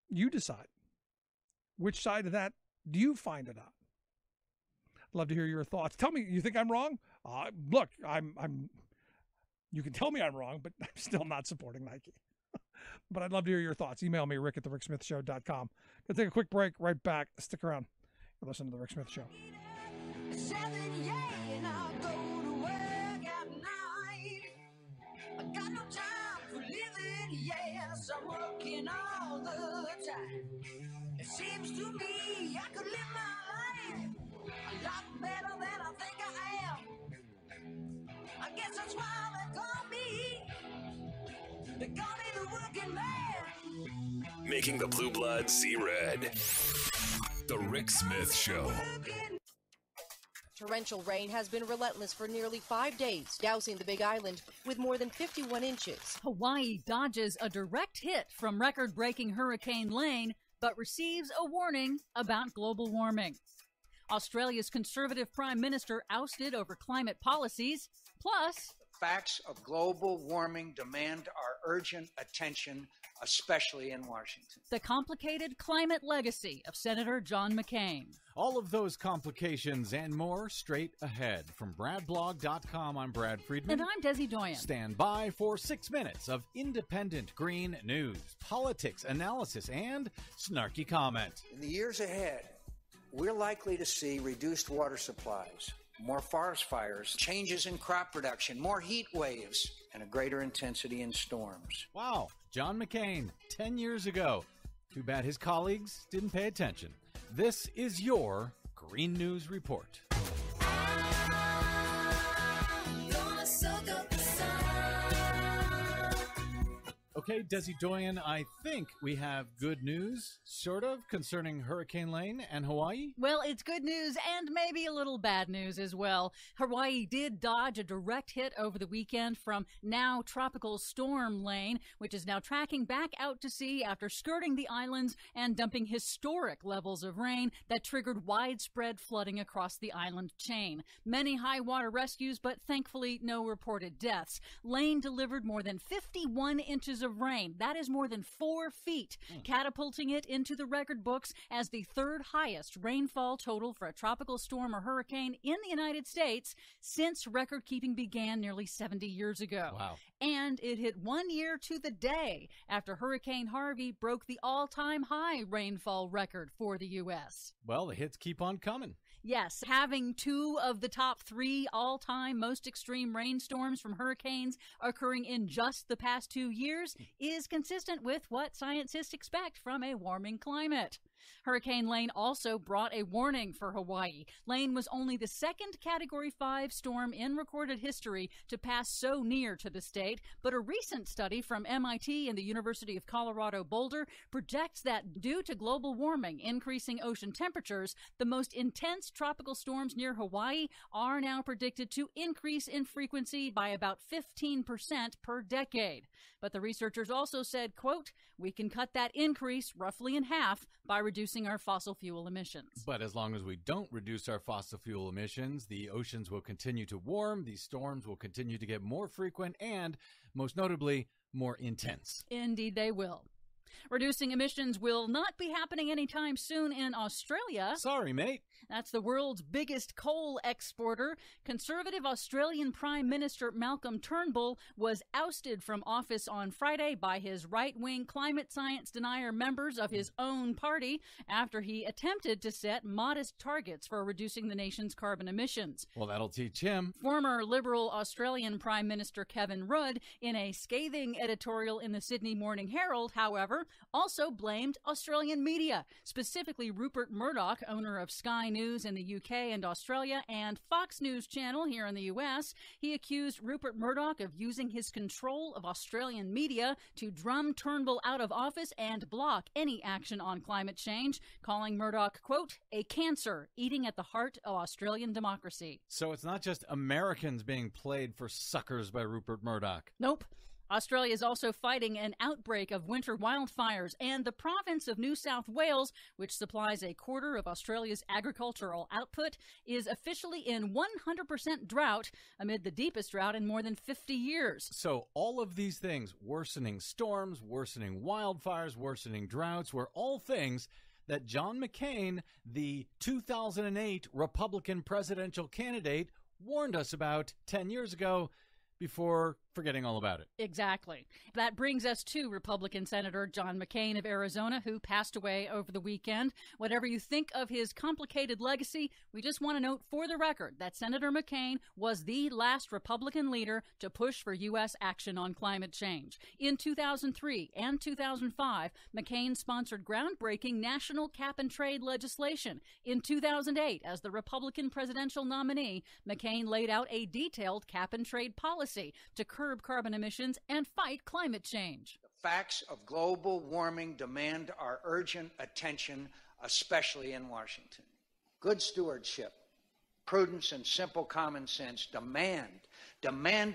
You decide. Which side of that do you find it on? I'd love to hear your thoughts. Tell me, you think I'm wrong? Look, you can tell me I'm wrong, but I'm still not supporting Nike. But I'd love to hear your thoughts. Email me, rick@thericksmithshow.com. Gonna take a quick break. Right back. Stick around. Listen to The Rick Smith Show. I got no time for living, yes, I'm working all the time. It seems to me I could live my life a lot better than I think I am. I guess that's why they call me the working man. Making the blue blood see red. The Rick Smith Show. Torrential rain has been relentless for nearly 5 days, dousing the Big Island with more than 51 inches. Hawaii dodges a direct hit from record-breaking Hurricane Lane, but receives a warning about global warming. Australia's Conservative Prime Minister ousted over climate policies. Plus, facts of global warming demand our urgent attention, especially in Washington. The complicated climate legacy of Senator John McCain. All of those complications and more straight ahead. From BradBlog.com, I'm Brad Friedman. And I'm Desi Doyen. Stand by for 6 minutes of independent green news, politics, analysis, and snarky comment. In the years ahead, we're likely to see reduced water supplies, more forest fires, changes in crop production, more heat waves, and a greater intensity in storms. Wow, John McCain, 10 years ago. Too bad his colleagues didn't pay attention. This is your Green News Report. Okay, Desi Doyen, I think we have good news, sort of, concerning Hurricane Lane and Hawaii. Well, it's good news and maybe a little bad news as well. Hawaii did dodge a direct hit over the weekend from now Tropical Storm Lane, which is now tracking back out to sea after skirting the islands and dumping historic levels of rain that triggered widespread flooding across the island chain. Many high water rescues, but thankfully no reported deaths. Lane delivered more than 51 inches of rain. That is more than 4 feet, catapulting it into the record books as the third highest rainfall total for a tropical storm or hurricane in the United States since record keeping began nearly 70 years ago. Wow. And it hit 1 year to the day after Hurricane Harvey broke the all-time high rainfall record for the U.S. Well, the hits keep on coming. Yes, having 2 of the top 3 all-time most extreme rainstorms from hurricanes occurring in just the past 2 years is consistent with what scientists expect from a warming climate. Hurricane Lane also brought a warning for Hawaii. Lane was only the second Category 5 storm in recorded history to pass so near to the state, but a recent study from MIT and the University of Colorado Boulder projects that due to global warming increasing ocean temperatures, the most intense tropical storms near Hawaii are now predicted to increase in frequency by about 15% per decade. But the researchers also said, quote, "We can cut that increase roughly in half by reducing our fossil fuel emissions." But as long as we don't reduce our fossil fuel emissions, the oceans will continue to warm, these storms will continue to get more frequent, and, most notably, more intense. Indeed they will. Reducing emissions will not be happening anytime soon in Australia. Sorry, mate. That's the world's biggest coal exporter. Conservative Australian Prime Minister Malcolm Turnbull was ousted from office on Friday by his right-wing climate science denier members of his own party after he attempted to set modest targets for reducing the nation's carbon emissions. Well, that'll teach him. Former Liberal Australian Prime Minister Kevin Rudd, in a scathing editorial in the Sydney Morning Herald, however, also blamed Australian media, specifically Rupert Murdoch, owner of Sky News in the UK and Australia and Fox News Channel here in the US. He accused Rupert Murdoch of using his control of Australian media to drum Turnbull out of office and block any action on climate change, calling Murdoch, quote, "a cancer eating at the heart of Australian democracy." So it's not just Americans being played for suckers by Rupert Murdoch. Nope. Australia is also fighting an outbreak of winter wildfires, and the province of New South Wales, which supplies a quarter of Australia's agricultural output, is officially in 100% drought amid the deepest drought in more than 50 years. So all of these things, worsening storms, worsening wildfires, worsening droughts, were all things that John McCain, the 2008 Republican presidential candidate, warned us about 10 years ago before forgetting all about it. Exactly. That brings us to Republican Senator John McCain of Arizona, who passed away over the weekend. Whatever you think of his complicated legacy, we just want to note for the record that Senator McCain was the last Republican leader to push for U.S. action on climate change. In 2003 and 2005, McCain sponsored groundbreaking national cap-and-trade legislation. In 2008, as the Republican presidential nominee, McCain laid out a detailed cap-and-trade policy to curb carbon emissions and fight climate change. The facts of global warming demand our urgent attention, especially in Washington. Good stewardship, prudence, and simple common sense demand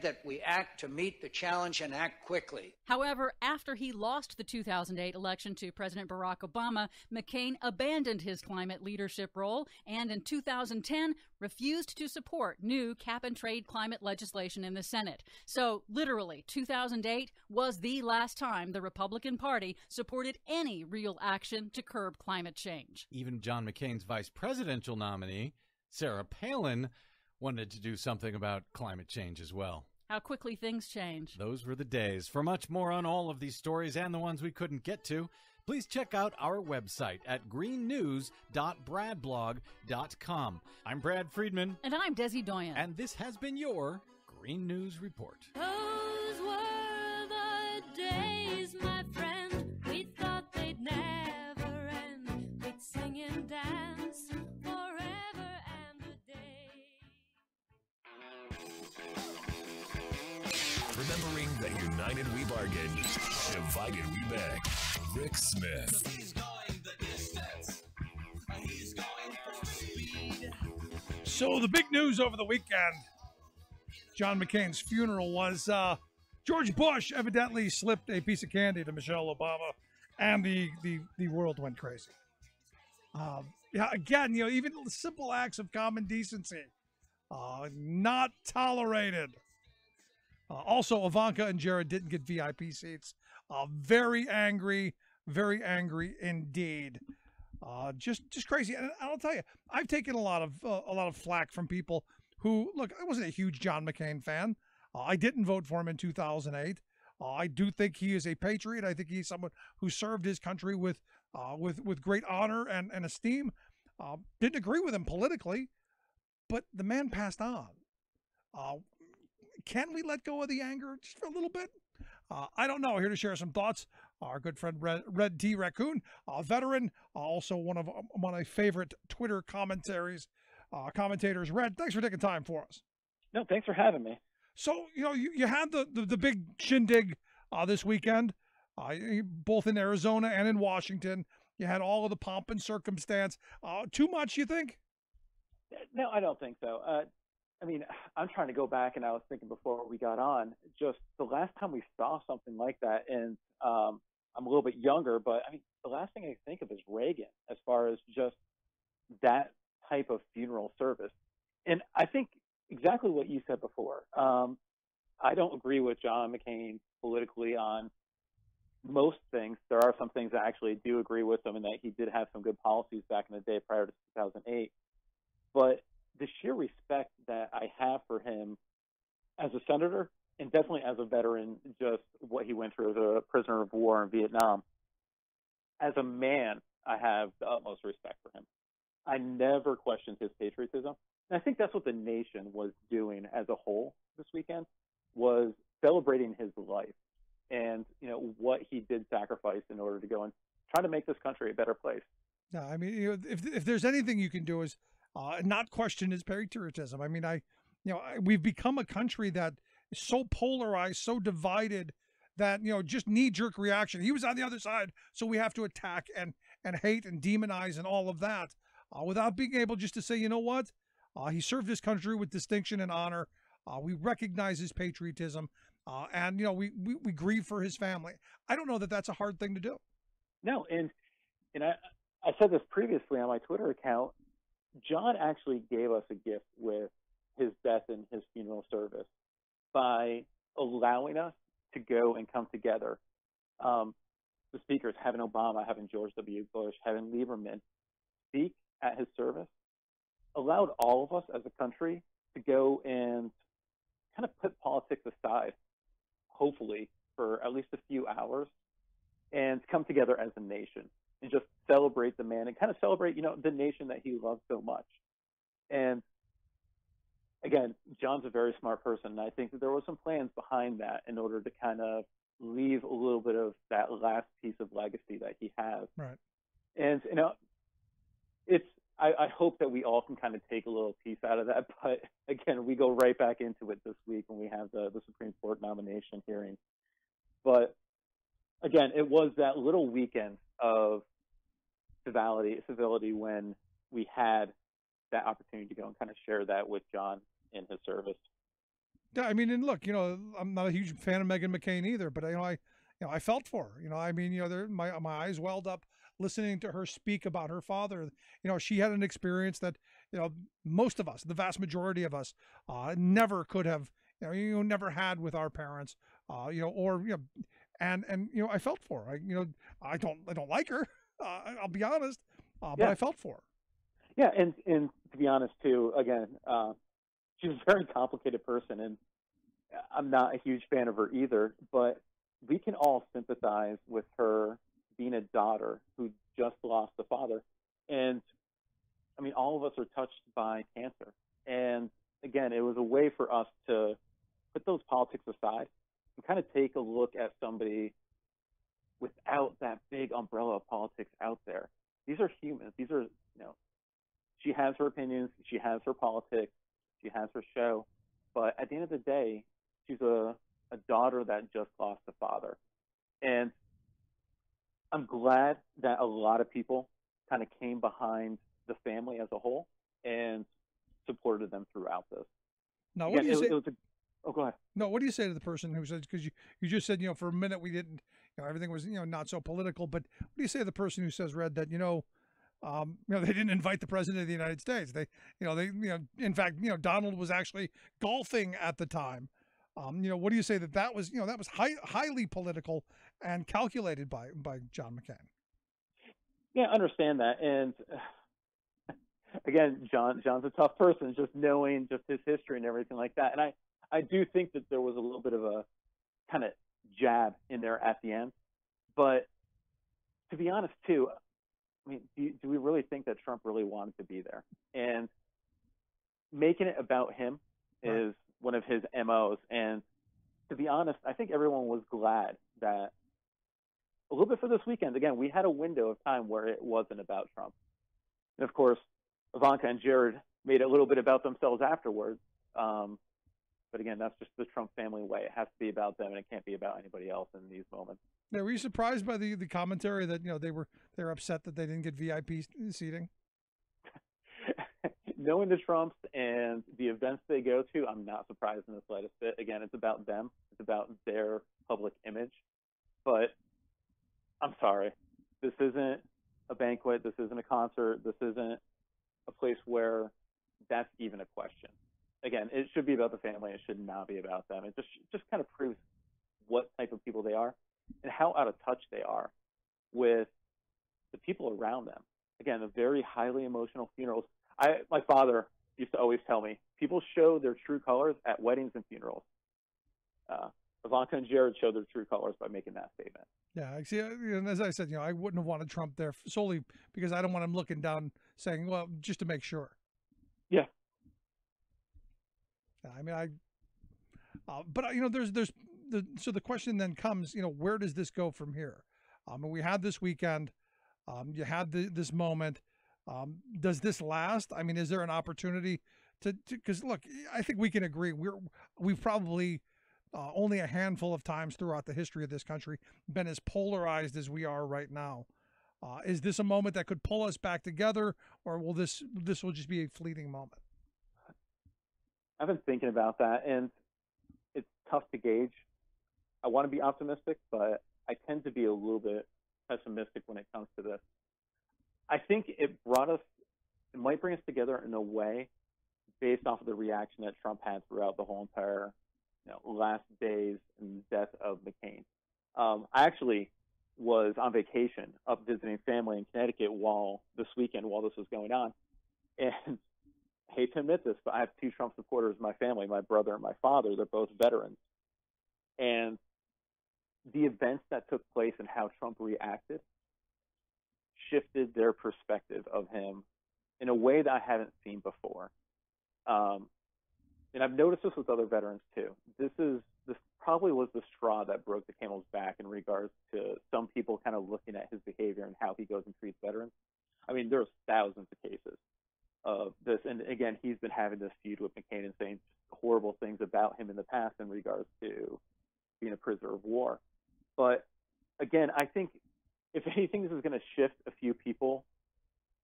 that we act to meet the challenge and act quickly. However, after he lost the 2008 election to President Barack Obama, McCain abandoned his climate leadership role and in 2010 refused to support new cap-and-trade climate legislation in the Senate. So, literally, 2008 was the last time the Republican Party supported any real action to curb climate change. Even John McCain's vice presidential nominee, Sarah Palin, wanted to do something about climate change as well. How quickly things change. Those were the days. For much more on all of these stories and the ones we couldn't get to, please check out our website at greennews.bradblog.com. I'm Brad Friedman. And I'm Desi Doyen. And this has been your Green News Report. Those were the days, my friend. We thought they'd never end. We'd sing and dance forever and a day. Remembering that united we bargain, divided we beg. Rick Smith. He's going the distance. He's going for speed. So the big news over the weekend, John McCain's funeral, was George Bush evidently slipped a piece of candy to Michelle Obama, and the world went crazy. Yeah, again, even simple acts of common decency, not tolerated. Also, Ivanka and Jared didn't get VIP seats. Very angry indeed. Just crazy. And I'll tell you, I've taken a lot of flack from people who, look, I wasn't a huge John McCain fan. I didn't vote for him in 2008. I do think he is a patriot. I think he's someone who served his country with great honor and esteem. Didn't agree with him politically, but the man passed on. Can we let go of the anger just for a little bit? I don't know. Here to share some thoughts, our good friend Red T Raccoon, a veteran, also one of my favorite Twitter commentators. Red, thanks for taking time for us. No, thanks for having me. So, you had the big shindig this weekend, both in Arizona and in Washington. You had all of the pomp and circumstance. Too much, you think? No, I don't think so. I mean, I'm trying to go back, and I was thinking before we got on, just the last time we saw something like that, and I'm a little bit younger, but I mean, the last thing I think of is Reagan, as far as just that type of funeral service. And I think exactly what you said before. I don't agree with John McCain politically on most things. There are some things I actually do agree with him, and that he did have some good policies back in the day prior to 2008. But the sheer respect that I have for him as a senator, and definitely as a veteran, just what he went through as a prisoner of war in Vietnam. As a man, I have the utmost respect for him. I never questioned his patriotism. And I think that's what the nation was doing as a whole this weekend, was celebrating his life and, what he did sacrifice in order to go and try to make this country a better place. No, I mean, if there's anything you can do is not question his patriotism. I mean, we've become a country that is so polarized, so divided that, just knee-jerk reaction. He was on the other side, so we have to attack and hate and demonize and all of that, without being able just to say, you know what? He served his country with distinction and honor. We recognize his patriotism, and we grieve for his family. I don't know that that's a hard thing to do. No, and I said this previously on my Twitter account. John actually gave us a gift with his death and his funeral service by allowing us to go and come together. The speakers, having Obama, having George W. Bush, having Lieberman speak at his service, allowed all of us as a country to go and kind of put politics aside, hopefully, for at least a few hours, and come together as a nation and just celebrate the man and kind of celebrate, the nation that he loved so much. And again, John's a very smart person, and I think that there was some plans behind that in order to kind of leave a little bit of that last piece of legacy that he has. Right. And, I hope that we all can kind of take a little piece out of that. But again, we go right back into it this week when we have the Supreme Court nomination hearing. But again, it was that little weekend of civility when we had that opportunity to go and kind of share that with John in his service. Yeah, I mean, and look, I'm not a huge fan of Meghan McCain either, but I felt for her. I mean, my eyes welled up listening to her speak about her father. She had an experience that most of us, the vast majority of us, never could have, never had with our parents, and I felt for her. I don't like her. I'll be honest, but I felt for her. Yeah, and to be honest too, again, she's a very complicated person, and I'm not a huge fan of her either. But we can all sympathize with her being a daughter who just lost a father. And I mean, all of us are touched by cancer. And again, it was a way for us to put those politics aside and kind of take a look at somebody without that big umbrella of politics out there. These are humans. These are, she has her opinions, she has her politics, she has her show, but at the end of the day, she's a daughter that just lost a father. And I'm glad that a lot of people kind of came behind the family as a whole and supported them throughout this. Now, Again, what do you say? Oh, go ahead. No, what do you say to the person who says, because you just said, for a minute we didn't, everything was, not so political, but what do you say to the person who says, Red, that, they didn't invite the president of the United States. In fact, Donald was actually golfing at the time. What do you say that was, that was highly political and calculated by John McCain? Yeah, I understand that. And again, John's a tough person, just knowing just his history and everything like that. And I do think that there was a little bit of a kind of jab in there at the end. But to be honest, too, I mean, do we really think that Trump really wanted to be there? And making it about him is one of his MOs. And to be honest, I think everyone was glad that a little bit for this weekend, again, we had a window of time where it wasn't about Trump. And of course, Ivanka and Jared made it a little bit about themselves afterwards. But again, that's just the Trump family way. It has to be about them, and it can't be about anybody else in these moments. Now, were you surprised by the commentary that they're upset that they didn't get VIP seating? Knowing the Trumps and the events they go to, I'm not surprised in the slightest bit. Again, it's about them. It's about their public image. But I'm sorry, this isn't a banquet. This isn't a concert. This isn't a place where that's even a question. Again, it should be about the family. It should not be about them. It just kind of proves what type of people they are and how out of touch they are with the people around them. Again, the very highly emotional funerals. My father used to always tell me, people show their true colors at weddings and funerals. Ivanka and Jared showed their true colors by making that statement. Yeah, I see. And as I said, I wouldn't have wanted Trump there solely because I don't want him looking down saying, well, just to make sure. Yeah. I mean, but so the question then comes, where does this go from here? And we had this weekend, you had this moment. Does this last? I mean, is there an opportunity to, because look, I think we can agree we've probably only a handful of times throughout the history of this country been as polarized as we are right now. Is this a moment that could pull us back together, or will this will just be a fleeting moment? I've been thinking about that, and it's tough to gauge. I want to be optimistic, but I tend to be a little bit pessimistic when it comes to this. I think it might bring us together in a way based off of the reaction that Trump had throughout the whole entire last days and death of McCain. I actually was on vacation up visiting family in Connecticut this weekend while this was going on. And I hate to admit this, but I have two Trump supporters in my family, my brother and my father. They're both veterans. And the events that took place and how Trump reacted shifted their perspective of him in a way that I haven't seen before. And I've noticed this with other veterans too. This probably was the straw that broke the camel's back in regards to some people kind of looking at his behavior and how he goes and treats veterans. I mean, there's thousands of cases of this. And again, he's been having this feud with McCain and saying horrible things about him in the past in regards to being a prisoner of war. But again, I think if anything, this is going to shift a few people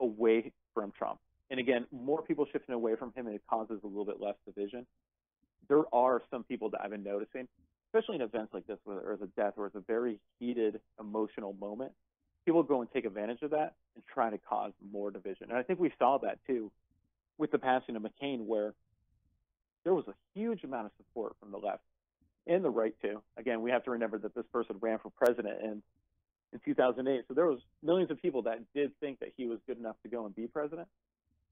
away from Trump. And again, more people shifting away from him, and it causes a little bit less division. There are some people that I've been noticing, especially in events like this where there's a death or it's a very heated, emotional moment. People go and take advantage of that and try to cause more division. And I think we saw that too with the passing of McCain, where there was a huge amount of support from the left and the right too. Again, we have to remember that this person ran for president in 2008. So there was millions of people that did think that he was good enough to go and be president.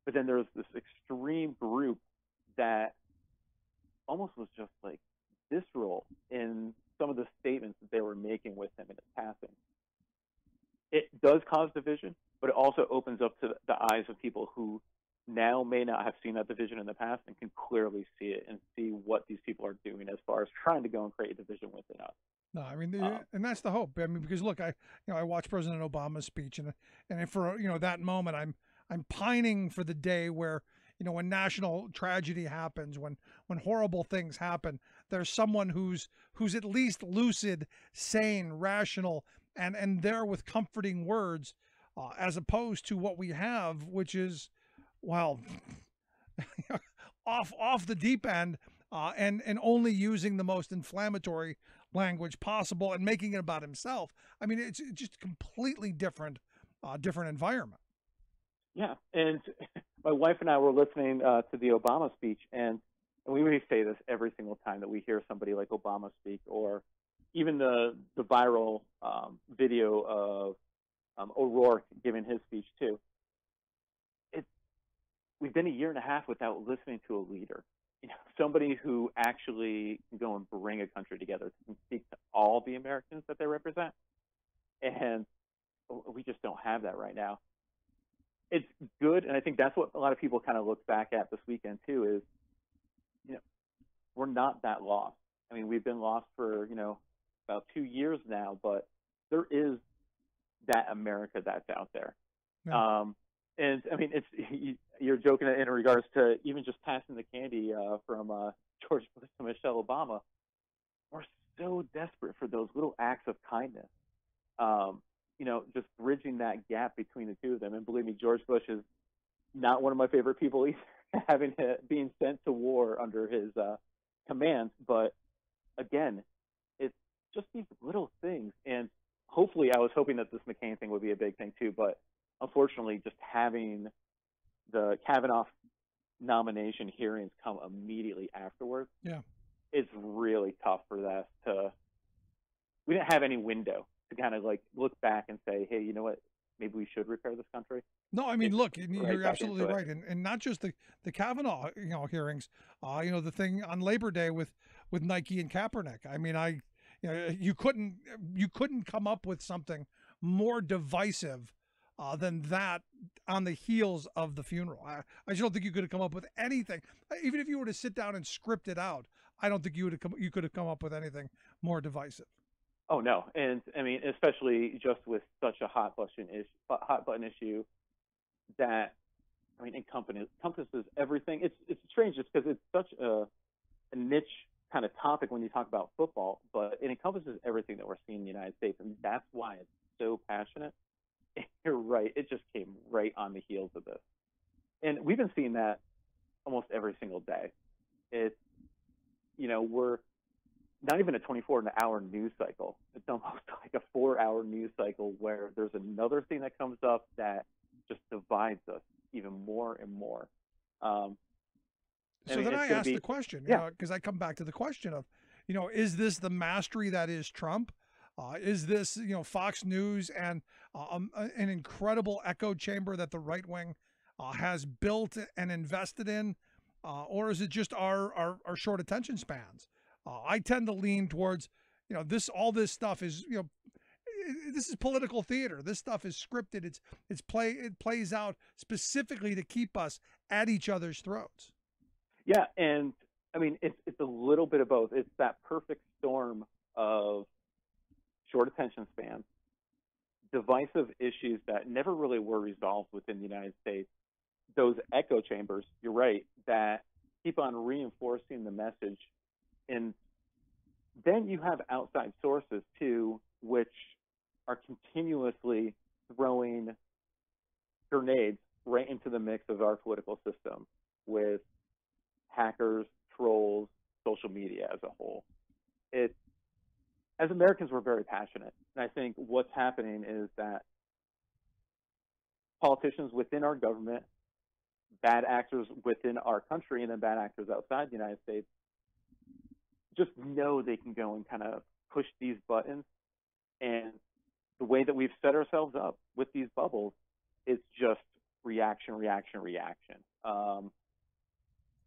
But then there was this extreme group that almost was just like visceral in some of the statements that they were making with him in his passing. it does cause division, but it also opens up to the eyes of people who now may not have seen that division in the past and can clearly see it and see what these people are doing as far as trying to go and create a division within us. No, I mean, and that's the hope. I mean, because look, I watched President Obama's speech, and for that moment, I'm pining for the day where when national tragedy happens, when horrible things happen, there's someone who's at least lucid, sane, rational, and there with comforting words, as opposed to what we have, which is, well, off the deep end, and only using the most inflammatory language possible and making it about himself. I mean, it's just a completely different environment. Yeah, and my wife and I were listening to the Obama speech, and we really say this every single time that we hear somebody like Obama speak, or even the viral video of O'Rourke giving his speech too. We've been a year and a half without listening to a leader, somebody who actually can go and bring a country together, can speak to all the Americans that they represent, and we just don't have that right now. It's good, and I think that's what a lot of people kind of look back at this weekend too. Is we're not that lost. I mean, we've been lost for about 2 years now, but there is that America that's out there. Yeah. And I mean, you're joking in regards to even just passing the candy from George Bush to Michelle Obama. We're so desperate for those little acts of kindness. Just bridging that gap between the two of them. And believe me, George Bush is not one of my favorite people either, being sent to war under his command. But again, it's just these little things. And hopefully, I was hoping that this McCain thing would be a big thing too. But unfortunately, just having the Kavanaugh nomination hearings come immediately afterwards, it's really tough for that to. We didn't have any window to kind of look back and say, hey, you know what? Maybe we should repair this country. No, I mean, look, you're absolutely right, and not just the Kavanaugh hearings. The thing on Labor Day with Nike and Kaepernick. I mean, you couldn't come up with something more divisive than that on the heels of the funeral. I just don't think you could have come up with anything. Even if you were to sit down and script it out, I don't think you could have come up with anything more divisive. Oh no, and I mean, especially just with such a hot button issue that encompasses everything. It's strange just because it's such a niche kind of topic when you talk about football, but it encompasses everything that we're seeing in the United States, and that's why it's so passionate. You're right; it just came right on the heels of this, and we've been seeing that almost every single day. It's we're not even a 24-hour news cycle. It's almost like a 4-hour news cycle where there's another thing that comes up that just divides us even more and more. So then I ask the question, because I come back to the question of, is this the mastery that is Trump? Is this, Fox News and an incredible echo chamber that the right wing has built and invested in? Or is it just our short attention spans? I tend to lean towards, all this stuff is, this is political theater. This stuff is scripted. It plays out specifically to keep us at each other's throats. Yeah, and I mean, it's a little bit of both. It's that perfect storm of short attention spans, divisive issues that never really were resolved within the United States, those echo chambers, you're right, that keep on reinforcing the message. And then you have outside sources too, which are continuously throwing grenades right into the mix of our political system with hackers, trolls, social media as a whole. As Americans, we're very passionate. And I think what's happening is that politicians within our government, bad actors within our country, and then bad actors outside the United States just know they can go and kind of push these buttons. And the way that we've set ourselves up with these bubbles is just reaction, reaction, reaction. And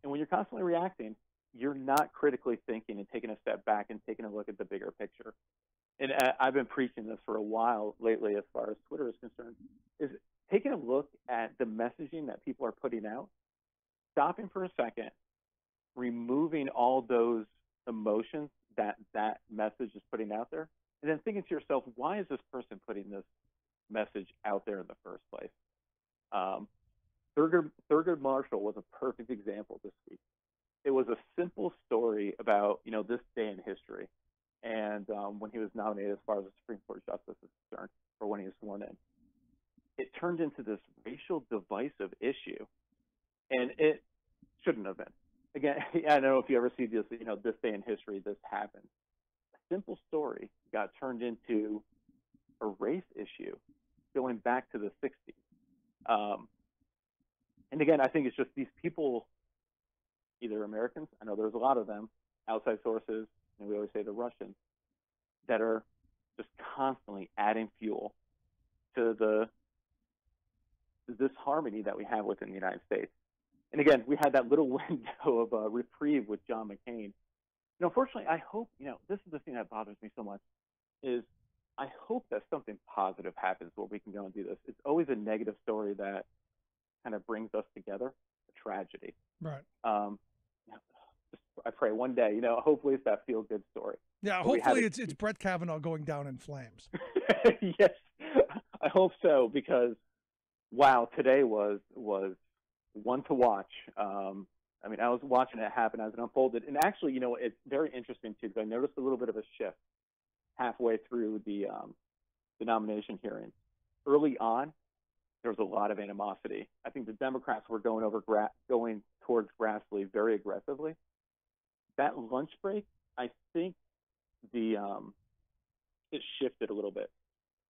when you're constantly reacting, you're not critically thinking and taking a step back and taking a look at the bigger picture. and I've been preaching this for a while lately as far as Twitter is concerned, is taking a look at the messaging that people are putting out, stopping for a second, removing all those emotions that that message is putting out there, and then thinking to yourself, why is this person putting this message out there in the first place? Thurgood Marshall was a perfect example this week. It was a simple story about, this day in history, and when he was nominated as far as the Supreme Court justice is concerned, or when he was sworn in. It turned into this racial divisive issue, and it shouldn't have been. Again, I don't know if you ever see this, this day in history, this happened. A simple story got turned into a race issue going back to the 60s. And again, I think it's just these people, either Americans, I know there's a lot of them, outside sources, and we always say the Russians, that are just constantly adding fuel to this harmony that we have within the United States. And again, we had that little window of reprieve with John McCain. Unfortunately, I hope, this is the thing that bothers me so much, is I hope that something positive happens where we can go and do this. It's always a negative story that kind of brings us together, a tragedy. Right. I pray one day, hopefully it's that feel-good story. Yeah, hopefully it's Brett Kavanaugh going down in flames. Yes, I hope so, because, wow, today was one to watch. I was watching it happen as it unfolded. And actually, it's very interesting, too, because I noticed a little bit of a shift halfway through the nomination hearing. Early on, there was a lot of animosity. I think the Democrats were going towards Grassley very aggressively. That lunch break, I think it shifted a little bit.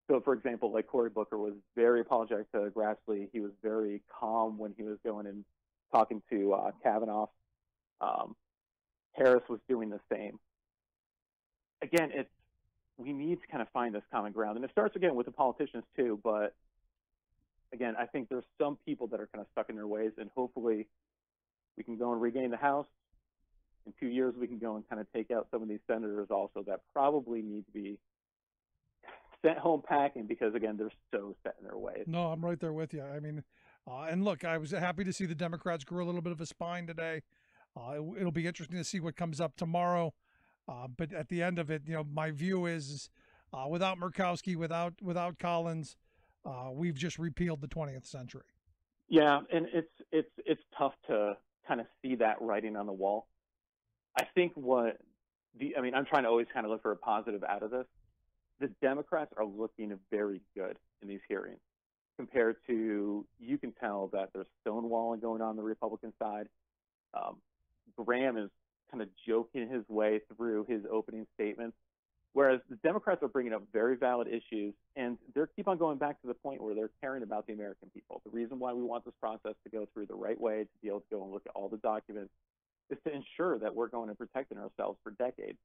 So, for example, like Cory Booker was very apologetic to Grassley. He was very calm when he was going and talking to Kavanaugh. Harris was doing the same. Again, we need to kind of find this common ground. And it starts, again, with the politicians, too. But, again, I think there's some people that are kind of stuck in their ways, and hopefully we can go and regain the House. In 2 years, we can go and kind of take out some of these senators also that probably need to be sent home packing because, again, they're so set in their ways. No, I'm right there with you. And look, I was happy to see the Democrats grow a little bit of a spine today. It'll be interesting to see what comes up tomorrow. But at the end of it, my view is without Murkowski, without Collins, we've just repealed the 20th century. Yeah, and it's tough to kind of see that writing on the wall. I think I'm trying to always kind of look for a positive out of this. The Democrats are looking very good in these hearings compared to, you can tell that there's stonewalling going on the Republican side. Graham is kind of joking his way through his opening statements, whereas the Democrats are bringing up very valid issues, and they keep on going back to the point where they're caring about the American people. The reason why we want this process to go through the right way, to be able to go and look at all the documents, is to ensure that we're going and protecting ourselves for decades.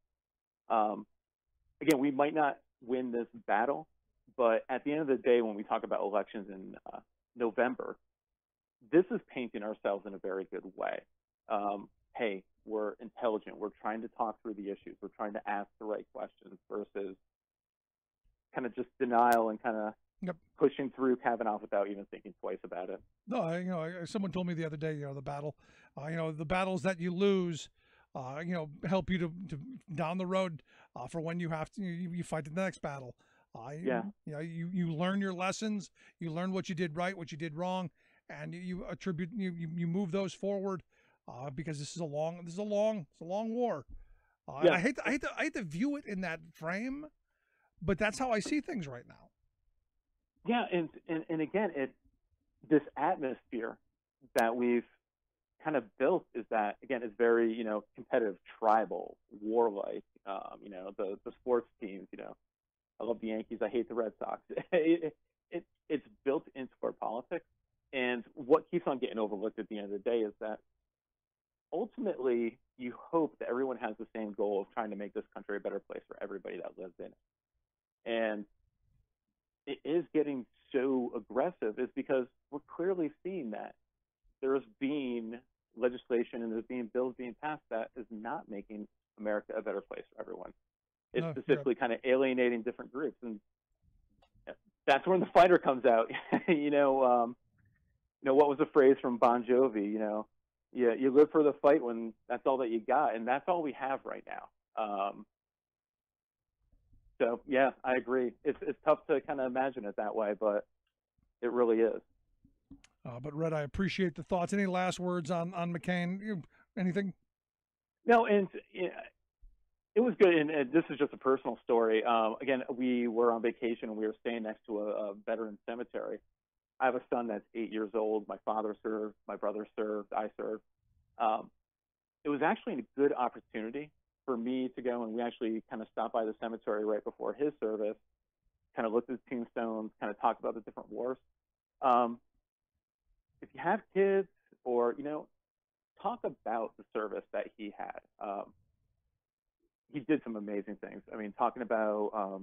Again, we might not win this battle, but at the end of the day, when we talk about elections in November, this is painting ourselves in a very good way. Hey, we're intelligent. We're trying to talk through the issues. We're trying to ask the right questions versus kind of just denial and kind of pushing through Kavanaugh without even thinking twice about it. No, someone told me the other day, the battles that you lose, help you to down the road for when you have to, you fight the next battle. You learn your lessons, you learn what you did right, what you did wrong, and you move those forward because this is a long war. I hate to view it in that frame, but that's how I see things right now. Yeah, and again, this atmosphere that we've kind of built is that, again, it's very, competitive, tribal, warlike, the sports teams, I love the Yankees, I hate the Red Sox. It's built into our politics, and what keeps on getting overlooked at the end of the day is that ultimately you hope that everyone has the same goal of trying to make this country a better place for everybody that lives in it. And it is getting so aggressive is because we're clearly seeing that there's being legislation and there's being bills being passed that is not making America a better place for everyone. It's specifically kind of alienating different groups, and that's when the fighter comes out. What was the phrase from Bon Jovi? You live for the fight when that's all that you got, and that's all we have right now. So yeah, I agree. It's tough to kind of imagine it that way, but it really is. But Red, I appreciate the thoughts. Any last words on McCain? Anything? No, and it was good. And this is just a personal story. Again, we were on vacation and we were staying next to a veteran cemetery. I have a son that's 8 years old. My father served, my brother served, I served. It was actually a good opportunity for me to go, and we actually kind of stopped by the cemetery right before his service, kind of looked at the tombstones, kind of talked about the different wars. If you have kids, or talk about the service that he had. He did some amazing things. I mean, talking about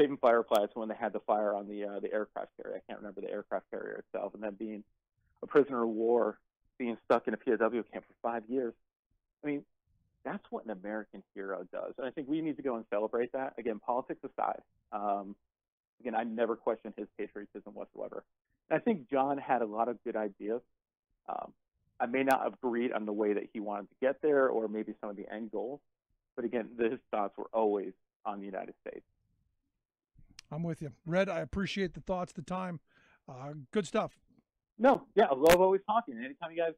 saving fireflies when they had the fire on the aircraft carrier. I can't remember the aircraft carrier itself, and then being a prisoner of war, being stuck in a POW camp for 5 years. I mean, that's what an American hero does. And I think we need to go and celebrate that. Again, politics aside. Again, I never questioned his patriotism whatsoever. And I think John had a lot of good ideas. I may not have agreed on the way that he wanted to get there, or maybe some of the end goals. But again, his thoughts were always on the United States. I'm with you. Red, I appreciate the thoughts, the time. Good stuff. No, yeah, I love always talking. Anytime you guys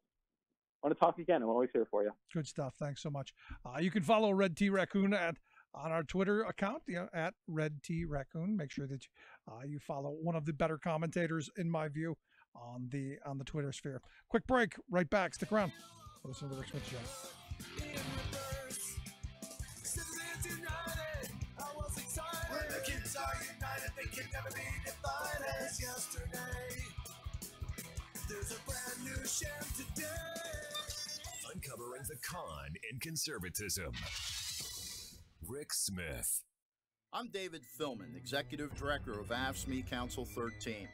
want to talk again, I'm always here for you. Good stuff. Thanks so much. You can follow Red T Raccoon on our Twitter account, at Red T Raccoon. Make sure that you follow one of the better commentators, in my view, on the Twitter sphere. Quick break. Right back. Stick around. Listen to the Rick Smith Show. They can never be defined as yesterday. There's a brand new sham today. Uncovering the con in conservatism. Rick Smith. I'm David Philman, Executive Director of AFSCME Council 13.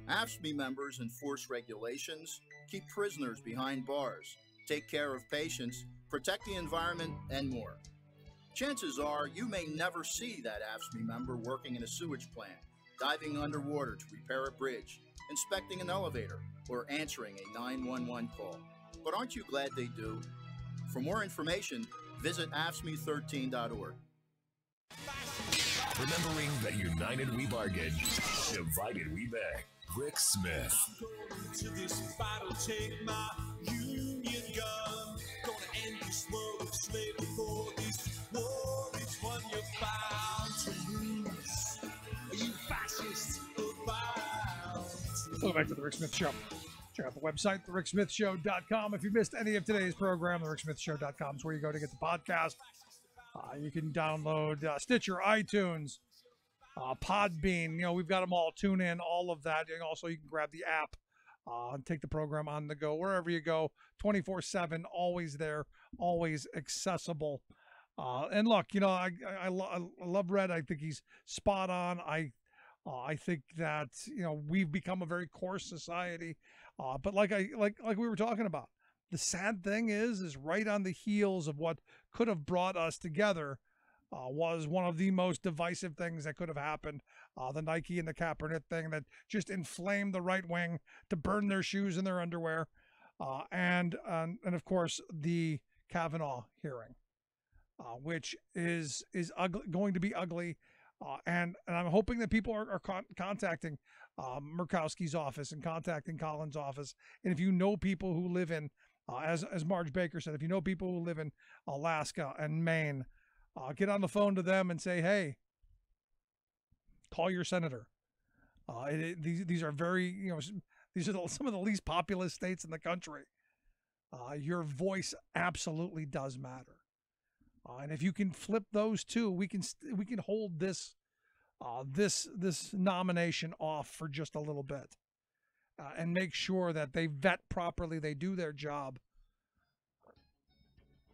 AFSCME members enforce regulations, keep prisoners behind bars, take care of patients, protect the environment, and more. Chances are you may never see that AFSCME member working in a sewage plant, diving underwater to repair a bridge, inspecting an elevator, or answering a 911 call. But aren't you glad they do? For more information, visit AFSCME13.org. Remembering that united we bargain, divided we beg. Rick Smith. To this battle, take my Union gun. Gonna end this world of slavery for this war. It's one you're bound to lose. Are you fascist or bound? Welcome back to the Rick Smith Show. Check out the website, thericksmithshow.com. If you missed any of today's program, thericksmithshow.com is where you go to get the podcast. You can download Stitcher, iTunes, Podbean. We've got them all. Tune in, all of that. And also, you can grab the app and take the program on the go, wherever you go, 24/7, always there, always accessible. And look, I love Red. I think he's spot on. I think that we've become a very coarse society, but like we were talking about, the sad thing is right on the heels of what could have brought us together was one of the most divisive things that could have happened. The Nike and the Kaepernick thing that just inflamed the right wing to burn their shoes and their underwear, and of course the Kavanaugh hearing, which is ugly, going to be ugly. And I'm hoping that people are contacting Murkowski's office and contacting Colin's office. And if you know people who live in, as Marge Baker said, if you know people who live in Alaska and Maine, get on the phone to them and say, hey, call your senator. These are very, these are some of the least populous states in the country. Your voice absolutely does matter. And if you can flip those two, we can hold this nomination off for just a little bit, and make sure that they vet properly, they do their job.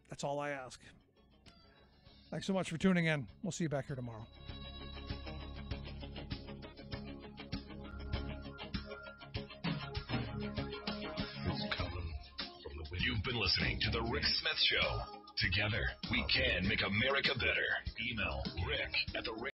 That's all I ask. Thanks so much for tuning in. We'll see you back here tomorrow. You've been listening to The Rick Smith Show. Together, we can make America better. Email Rick at the